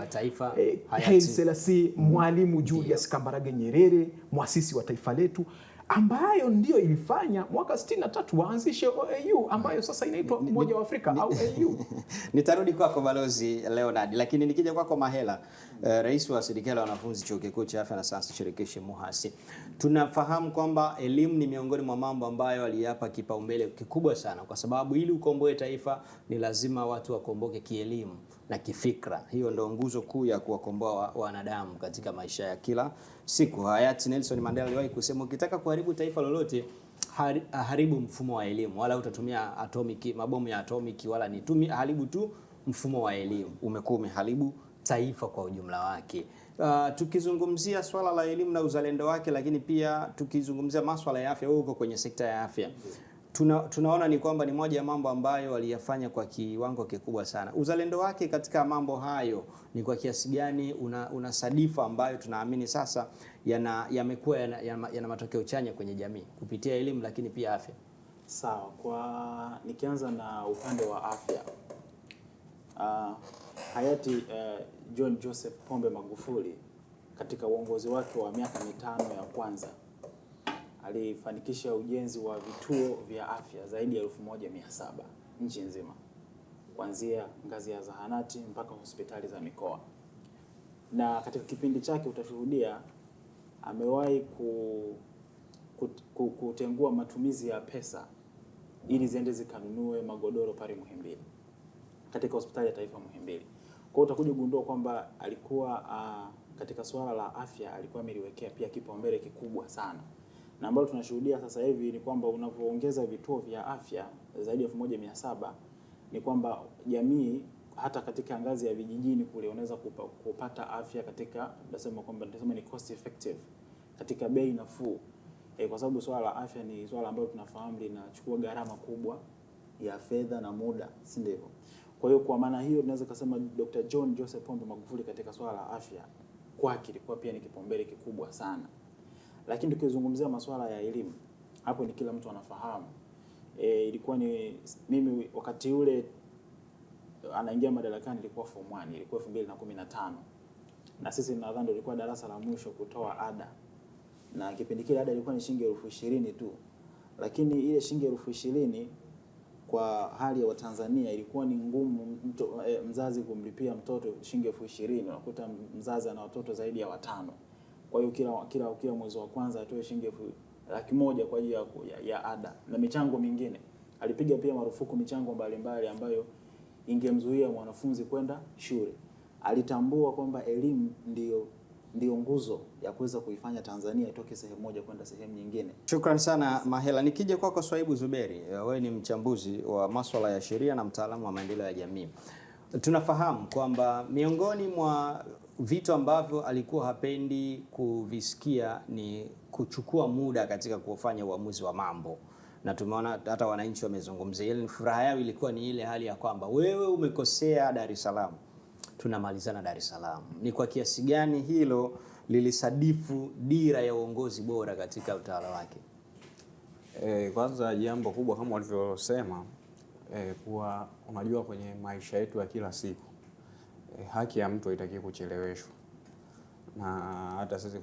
Haile Selassie, Mwalimu Julius Kambarage Nyerere, muasisi wa taifa letu, ambayo ndio ilifanya mwaka 63 waanzishe OAU ambayo sasa inaitwa Umoja wa Afrika au AU. Nitarudi kwako Balozi Leonard, lakini nikija kwako Mahela, rais wa Serikali ya Wanafunzi Chuo Kikuu cha Afya na Sayansi Shirikishi MUHAS. Tunafahamu kwamba elimu ni miongoni mwa mambo ambayo aliyapa kipaumbele kikubwa sana, kwa sababu ili ukomboe taifa ni lazima watu wakomboke kielimu na kifikra. Hiyo ndio nguzo kuu ya kuwakomboa wanadamu katika maisha ya kila siku. Hayati Nelson Mandela aliwahi kusema, ukitaka kuharibu taifa lolote, haribu mfumo wa elimu, wala utatumia mabomu ya atomiki, wala haribu tu mfumo wa elimu. Umekuwa umeharibu taifa kwa ujumla wake. Tukizungumzia swala la elimu na uzalendo wake, lakini pia tukizungumzia masuala ya afya, huko kwenye sekta ya afya, tunaona ni kwamba ni moja ya mambo ambayo aliyafanya kwa kiwango kikubwa sana. Uzalendo wake katika mambo hayo ni kwa kiasi gani una sadifa ambayo tunaamini sasa yamekuwa yana matokeo chanya kwenye jamii kupitia elimu lakini pia afya? Sawa, nikianza na upande wa afya, hayati John Joseph Pombe Magufuli katika uongozi wake wa miaka 5 ya kwanza alifanikisha ujenzi wa vituo vya afya zaidi ya 1700 nchi nzima, kuanzia ngazi ya zahanati mpaka hospitali za mikoa. Na katika kipindi chake utashuhudia amewahi kutengua matumizi ya pesa ili ziende zikanunue magodoro pale Muhimbili, katika hospitali ya taifa Muhimbili. Kwa hiyo utakuja kugundua kwamba alikuwa katika swala la afya alikuwa ameliwekea pia kipaumbele kikubwa sana, na ambalo tunashuhudia sasa hivi ni kwamba unapoongeza vituo vya afya zaidi ya 1700 ni kwamba jamii hata katika ngazi ya vijijini kule unaweza kupata afya katika, nasema ni cost effective, katika bei nafuu. Kwa sababu swala la afya ni swala ambalo tunafahamu linachukua gharama kubwa ya fedha na muda, si ndivyo? Kwa hiyo kwa maana hiyo tunaweza kusema Dr. John Joseph Pombe Magufuli katika swala la afya kwake ilikuwa pia ni kipaumbele kikubwa sana. Lakini tukizungumzia masuala ya elimu, hapo ni kila mtu anafahamu. Ilikuwa ni mimi wakati ule anaingia madarakani ilikuwa form 1, ilikuwa 2015. Na sisi nadhani ndio ilikuwa darasa la mwisho kutoa ada. Na kipindi kile ada ilikuwa ni shilingi 20,000 tu. Lakini ile shilingi 20,000 kwa hali ya Watanzania ilikuwa ni ngumu mzazi kumlipia mtoto shilingi 20,000. Unakuta mzazi ana watoto zaidi ya 5. Kwa hiyo kila mwezi wa kwanza atoe shilingi 100,000 kwa ajili ya ada na michango mingine. Alipiga pia marufuku michango mbalimbali ambayo ingemzuia mwanafunzi kwenda shule. Alitambua kwamba elimu ndio nguzo ya kuweza kuifanya Tanzania itoke sehemu moja kwenda sehemu nyingine. Shukrani sana Mahela. Nikija kwako Swaibu Zuberi, wewe ni mchambuzi wa masuala ya sheria na mtaalamu wa maendeleo ya jamii. Tunafahamu kwamba miongoni mwa vitu ambavyo alikuwa hapendi kuvisikia ni kuchukua muda katika kufanya uamuzi wa mambo. Na tumeona hata wananchi wamezungumzia ile furaha yao ilikuwa ni ile hali ya kwamba wewe umekosea Dar es Salaam, tunamalizana Dar es Salaam. Ni kwa kiasi gani hilo lilisadifu dira ya uongozi bora katika utawala wake? Kwanza jambo kubwa kama walivyosema, kuwa unajua kwenye maisha yetu ya kila siku haki ya mtu haitaki kucheleweshwa, na hata sisi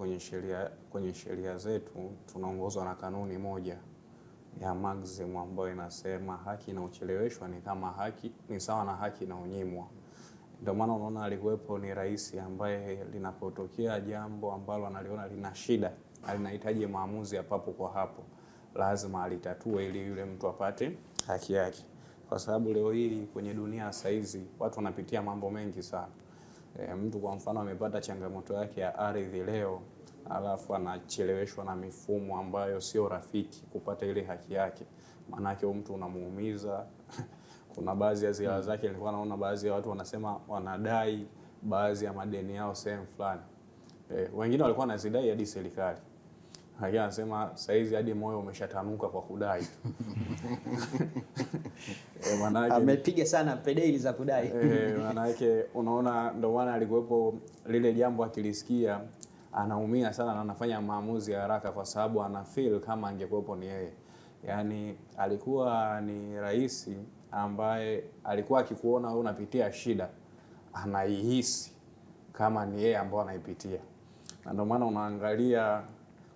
kwenye sheria zetu tunaongozwa na kanuni moja ya maximum ambayo inasema haki inayocheleweshwa ni sawa na haki inayonyimwa. Ndio maana unaona alikuwepo ni rais ambaye linapotokea jambo ambalo analiona lina shida, linahitaji maamuzi ya papo kwa hapo, lazima alitatue ili yule mtu apate haki yake. Kwa sababu leo hii kwenye dunia sasa hizi watu wanapitia mambo mengi sana. Mtu kwa mfano amepata changamoto yake ya ardhi leo, alafu anacheleweshwa na mifumo ambayo sio rafiki kupata ile haki yake. Maana yake mtu unamuumiza. Kuna baadhi ya ziara zake nilikuwa naona baadhi ya watu wanasema wanadai baadhi ya madeni yao sehemu fulani. Wengine walikuwa wanazidai hadi serikali. Haki anasema saizi hadi moyo umeshatanuka kwa kudai. Amepiga sana pedeli za kudai. Maana yake unaona ndio maana alikuwepo lile jambo akilisikia anaumia sana na anafanya maamuzi ya haraka kwa sababu ana feel kama angekuwepo ni yeye. Yaani alikuwa ni rais ambaye alikuwa akikuona wewe unapitia shida anaihisi kama ni yeye ambaye anaipitia. Na ndio maana unaangalia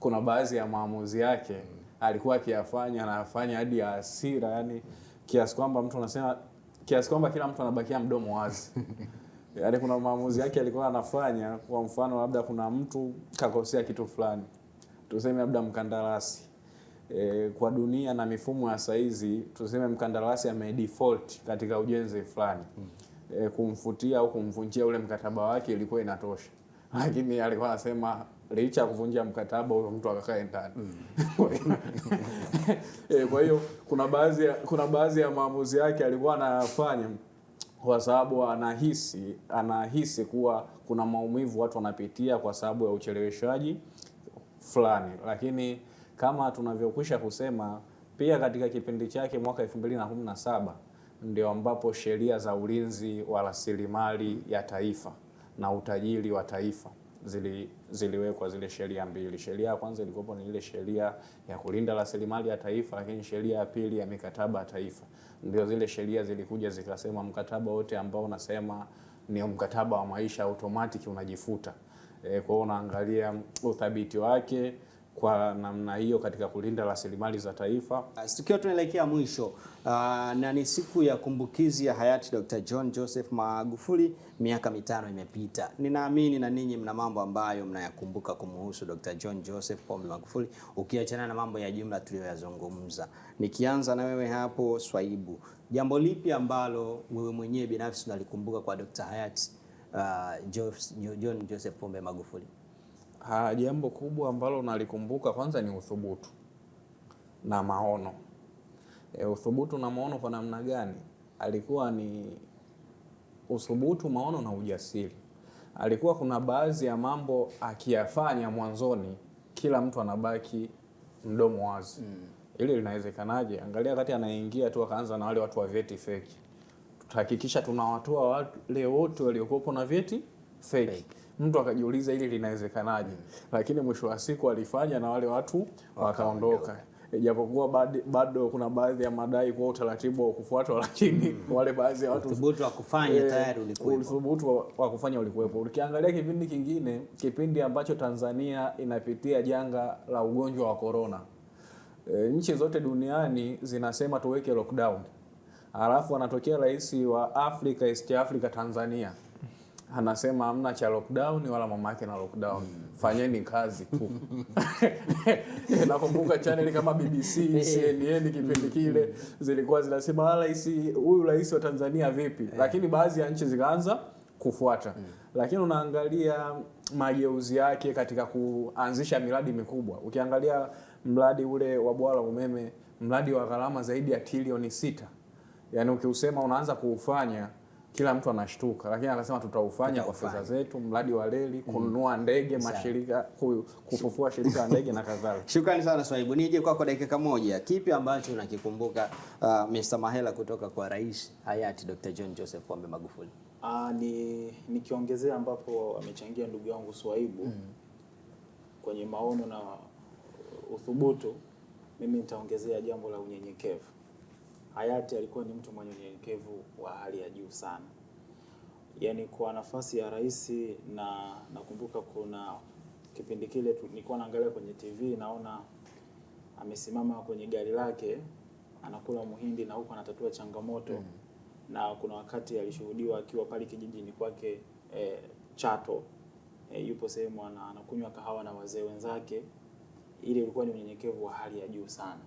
kuna baadhi ya maamuzi yake alikuwa akiyafanya anafanya hadi ya hasira, yani kiasi kwamba kila mtu anabakia mdomo wazi. Yaani kuna maamuzi yake alikuwa anafanya, kwa mfano labda kuna mtu kakosea kitu fulani, tuseme labda mkandarasi. Kwa dunia na mifumo ya saizi tuseme mkandarasi amedefault katika ujenzi fulani, kumfutia au kumvunjia ule mkataba wake ilikuwa inatosha, lakini alikuwa anasema licha kuvunja mkataba huyo mtu akakae ndani. Kwa hiyo kuna baadhi ya maamuzi yake alikuwa anafanya kwa sababu anahisi kuwa kuna maumivu watu wanapitia kwa sababu ya ucheleweshaji fulani. Lakini kama tunavyokwisha kusema pia katika kipindi chake mwaka 2017 ndio ambapo sheria za ulinzi wa rasilimali ya taifa na utajiri wa taifa ziliwekwa zile sheria mbili. Sheria ya kwanza ilikuwa ni ile sheria ya kulinda rasilimali ya taifa, lakini sheria ya pili ya mikataba ya taifa. Ndio zile sheria zilikuja zikasema mkataba wote ambao unasema ni mkataba wa maisha automatic unajifuta. Kwa hiyo unaangalia uthabiti wake kwa namna hiyo katika kulinda rasilimali za taifa. Tukiwa tunaelekea mwisho, na ni siku ya kumbukizi ya hayati Dr. John Joseph Magufuli, miaka 5 imepita. Ninaamini na ninyi mna mambo ambayo mnayakumbuka kumuhusu Dr. John Joseph Pombe Magufuli, ukiachana na mambo ya jumla tuliyoyazungumza. Nikianza na wewe hapo Swaibu, jambo lipi ambalo wewe mwenyewe binafsi unalikumbuka kwa Dr. hayati John Joseph Pombe Magufuli? Jambo kubwa ambalo nalikumbuka kwanza ni uthubutu na maono. Uthubutu na maono kwa namna gani? Alikuwa ni uthubutu, maono na ujasiri. Alikuwa kuna baadhi ya mambo akiyafanya mwanzoni kila mtu anabaki mdomo wazi. Ili linawezekanaje? Angalia kati anaingia tu akaanza na wale watu wa vyeti fake. Tutahakikisha tunawatoa wale wote waliokuwa na vyeti fake. Mtu akajiuliza ili linawezekanaje? Lakini mwisho wa siku alifanya na wale watu wakaondoka. Japokuwa bado kuna baadhi ya madai kwa utaratibu wa kufuatwa, lakini wale baadhi ya watu uthubutu wa kufanya tayari ulikuwa. Uthubutu wa kufanya ulikuwepo. Ukiangalia kipindi kingine, kipindi ambacho Tanzania inapitia janga la ugonjwa wa corona, nchi zote duniani zinasema tuweke lockdown. Alafu anatokea rais wa Africa, East Africa, Tanzania, anasema hamna cha lockdown wala mama yake na lockdown. Fanyeni kazi tu. Nakumbuka channel kama BBC, CNN kipindi kile zilikuwa zinasema huyu rais wa Tanzania vipi? Lakini baadhi ya nchi zikaanza kufuata. Lakini unaangalia mageuzi yake katika kuanzisha miradi mikubwa. Ukiangalia mradi ule wa bwawa la umeme, mradi wa gharama zaidi ya trilioni 6. Yaani ukiusema unaanza kuufanya kila mtu anashtuka, lakini akasema tutaufanya kwa fedha zetu. Mradi wa reli, kununua ndege, mashirika, kufufua shirika la ndege na kadhalika. Shukrani sana Swaibu. Nije kwako dakika moja. Kipi ambacho unakikumbuka Mr. Mahela kutoka kwa rais hayati Dr. John Joseph Pombe Magufuli? Nikiongezea ambapo amechangia ndugu yangu Swaibu kwenye maono na uthubutu, mimi nitaongezea jambo la unyenyekevu. Hayati alikuwa ni mtu mwenye unyenyekevu wa hali ya juu sana. Yaani kwa nafasi ya rais, na nakumbuka kuna kipindi kile nilikuwa naangalia kwenye TV, naona amesimama kwenye gari lake anakula muhindi na huko anatatua changamoto. Na kuna wakati alishuhudiwa akiwa pale kijijini kwake Chato, yupo sehemu anakunywa kahawa na wazee wenzake. Ile ilikuwa ni unyenyekevu wa hali ya juu sana.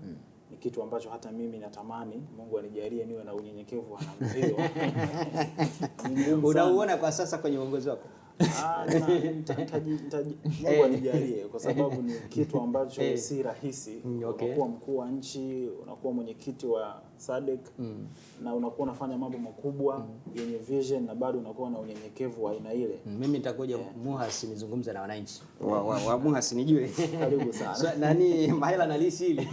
Ni kitu ambacho hata mimi natamani Mungu anijalie niwe na unyenyekevu wa namna hiyo. Unauona kwa sasa kwenye uongozi wako? Mungu anijalie, kwa sababu ni kitu ambacho si rahisi. Unakuwa mkuu wa nchi, unakuwa mwenyekiti wa SADC, na unakuwa unafanya mambo makubwa yenye vision, na bado unakuwa na unyenyekevu wa aina ile. Mimi nitakuja Muhasi nizungumze na wananchi wa Muhasi nijue. Karibu sana. Nani Mahela analisi hili.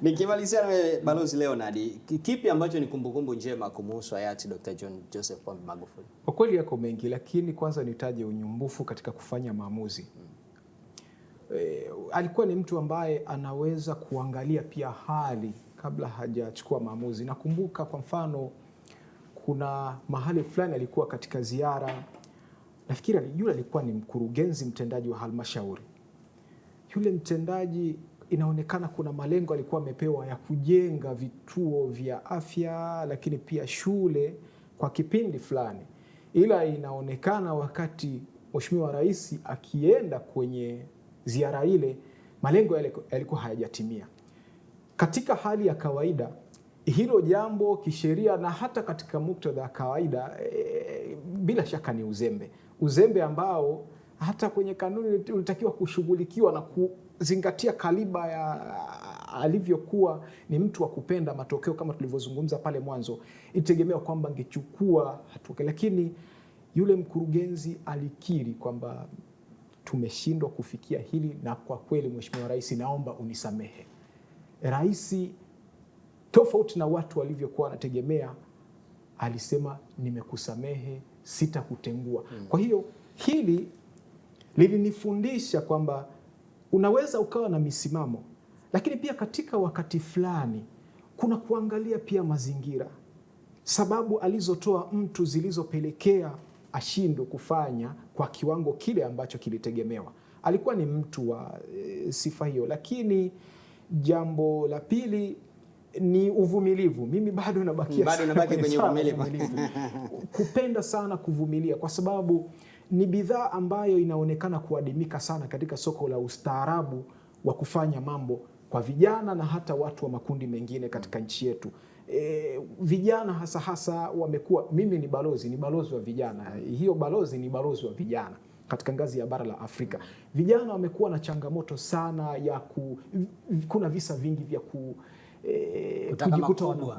Nikimalizia na Balozi Leonard, kipi ambacho ni kumbukumbu njema kumuhusu hayati Dr. John Joseph Pombe Magufuli? Kwa kweli yako mengi, lakini kwanza nitaje unyumbufu katika kufanya maamuzi. Alikuwa ni mtu ambaye anaweza kuangalia pia hali kabla hajachukua maamuzi. Nakumbuka kwa mfano kuna mahali fulani alikuwa katika ziara, nafikiri alikuwa ni mkurugenzi mtendaji wa halmashauri. Yule mtendaji inaonekana kuna malengo alikuwa amepewa ya kujenga vituo vya afya, lakini pia shule kwa kipindi fulani. Ila inaonekana wakati Mheshimiwa Rais akienda kwenye ziara ile, malengo yalikuwa hayajatimia. Katika hali ya kawaida, hilo jambo kisheria na hata katika muktadha wa kawaida, bila shaka ni uzembe ambao hata kwenye kanuni ulitakiwa kushughulikiwa na kuzingatia kaliba ya alivyokuwa ni mtu wa kupenda matokeo. Kama tulivyozungumza pale mwanzo, itegemewa kwamba angechukua hatua, lakini yule mkurugenzi alikiri kwamba tumeshindwa kufikia hili, na kwa kweli Mheshimiwa Rais, naomba unisamehe. Rais, tofauti na watu walivyokuwa wanategemea, alisema nimekusamehe, sitakutengua. Kwa hiyo hili lilinifundisha kwamba unaweza ukawa na misimamo, lakini pia katika wakati fulani kuna kuangalia pia mazingira, sababu alizotoa mtu zilizopelekea ashindwe kufanya kwa kiwango kile ambacho kilitegemewa. alikuwa ni mtu wa sifa hiyo. Lakini jambo la pili ni uvumilivu. Mimi bado nabakia kwenye uvumilivu. Kupenda sana kuvumilia, kwa sababu ni bidhaa ambayo inaonekana kuadimika sana katika soko la ustaarabu wa kufanya mambo kwa vijana na hata watu wa makundi mengine katika nchi yetu. Vijana hasa wamekuwa, mimi ni balozi wa vijana. Hiyo balozi ni balozi wa vijana katika ngazi ya bara la Afrika. Vijana wamekuwa na changamoto sana ya kuna visa vingi vya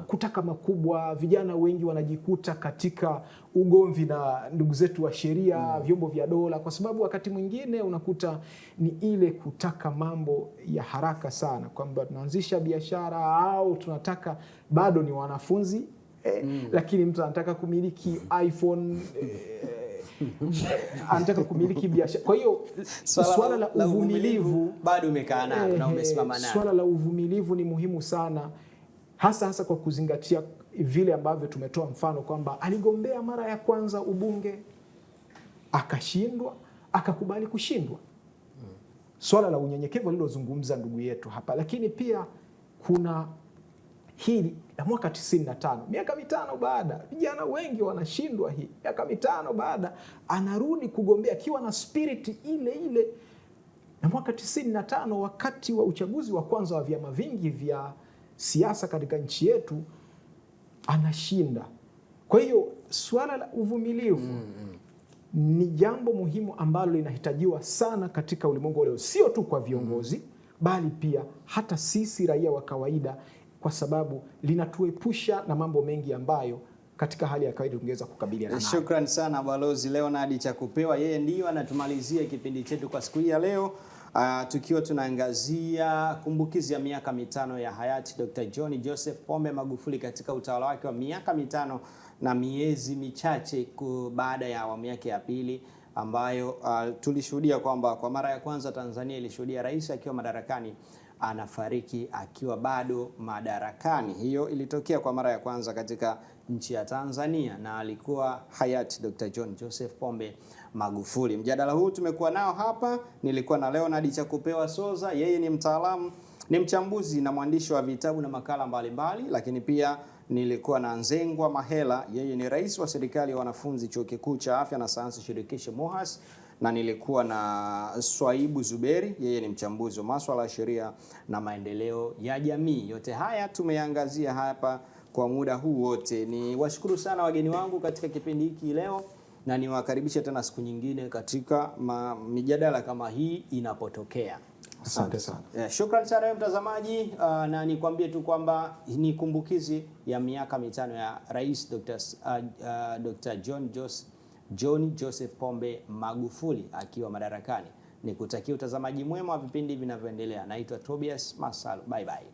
kutaka makubwa. Vijana wengi wanajikuta katika ugomvi na ndugu zetu wa sheria, vyombo vya dola, kwa sababu wakati mwingine unakuta ni ile kutaka mambo ya haraka sana, kwamba tunaanzisha biashara au tunataka, bado ni wanafunzi lakini mtu anataka kumiliki iPhone anataka kumiliki biashara. Kwa hiyo swala la uvumilivu bado umekaa nalo na umesimama nalo. Swala la uvumilivu ni muhimu sana, hasa kwa kuzingatia vile ambavyo tumetoa mfano kwamba aligombea mara ya kwanza ubunge akashindwa, akakubali kushindwa. Swala la unyenyekevu alilozungumza ndugu yetu hapa. Lakini pia kuna hili la mwaka 95, miaka 5 baada, vijana wengi wanashindwa hii. Miaka 5 baada anarudi kugombea akiwa na spirit ile ile. Na mwaka 95, wakati wa uchaguzi wa kwanza wa vyama vingi vya siasa katika nchi yetu, anashinda. Kwa hiyo swala la uvumilivu ni jambo muhimu ambalo linahitajiwa sana katika ulimwengu leo, sio tu kwa viongozi bali pia hata sisi raia wa kawaida, kwa sababu linatuepusha na mambo mengi ambayo katika hali ya kawaida tungeweza kukabiliana nayo. Shukrani sana Balozi Leonard Chakupewa. Yeye ndiyo anatumalizia kipindi chetu kwa siku hii ya leo, tukiwa tunaangazia kumbukizi ya miaka 5 ya hayati Dr. John Joseph Pombe Magufuli katika utawala wake wa miaka 5 na miezi michache baada ya awamu yake ya pili, ambayo tulishuhudia kwamba kwa mara ya kwanza Tanzania ilishuhudia rais akiwa madarakani anafariki akiwa bado madarakani. Hiyo ilitokea kwa mara ya kwanza katika nchi ya Tanzania na alikuwa hayati Dr. John Joseph Pombe Magufuli. Mjadala huu tumekuwa nao hapa, nilikuwa na Leonard Chakupewa Soza. Yeye ni mtaalamu, ni mchambuzi na mwandishi wa vitabu na makala mbalimbali, lakini pia nilikuwa na Nzengwa Mahela. Yeye ni rais wa serikali ya wanafunzi Chuo Kikuu cha Afya na Sayansi Shirikishi MUHAS, na nilikuwa na Swaibu Zuberi. Yeye ni mchambuzi wa masuala ya sheria na maendeleo ya jamii. Yote haya tumeangazia hapa kwa muda huu wote. Ni washukuru sana wageni wangu katika kipindi hiki leo, na niwakaribisha tena siku nyingine katika mijadala kama hii inapotokea. Asante sana. Shukrani sana wewe mtazamaji, na nikwambie tu kwamba ni kumbukizi ya miaka 5 ya Rais Dr. John Joseph Pombe Magufuli akiwa madarakani. Nikutakia utazamaji mwema wa vipindi vinavyoendelea. Naitwa Tobias Masalu. Bye bye.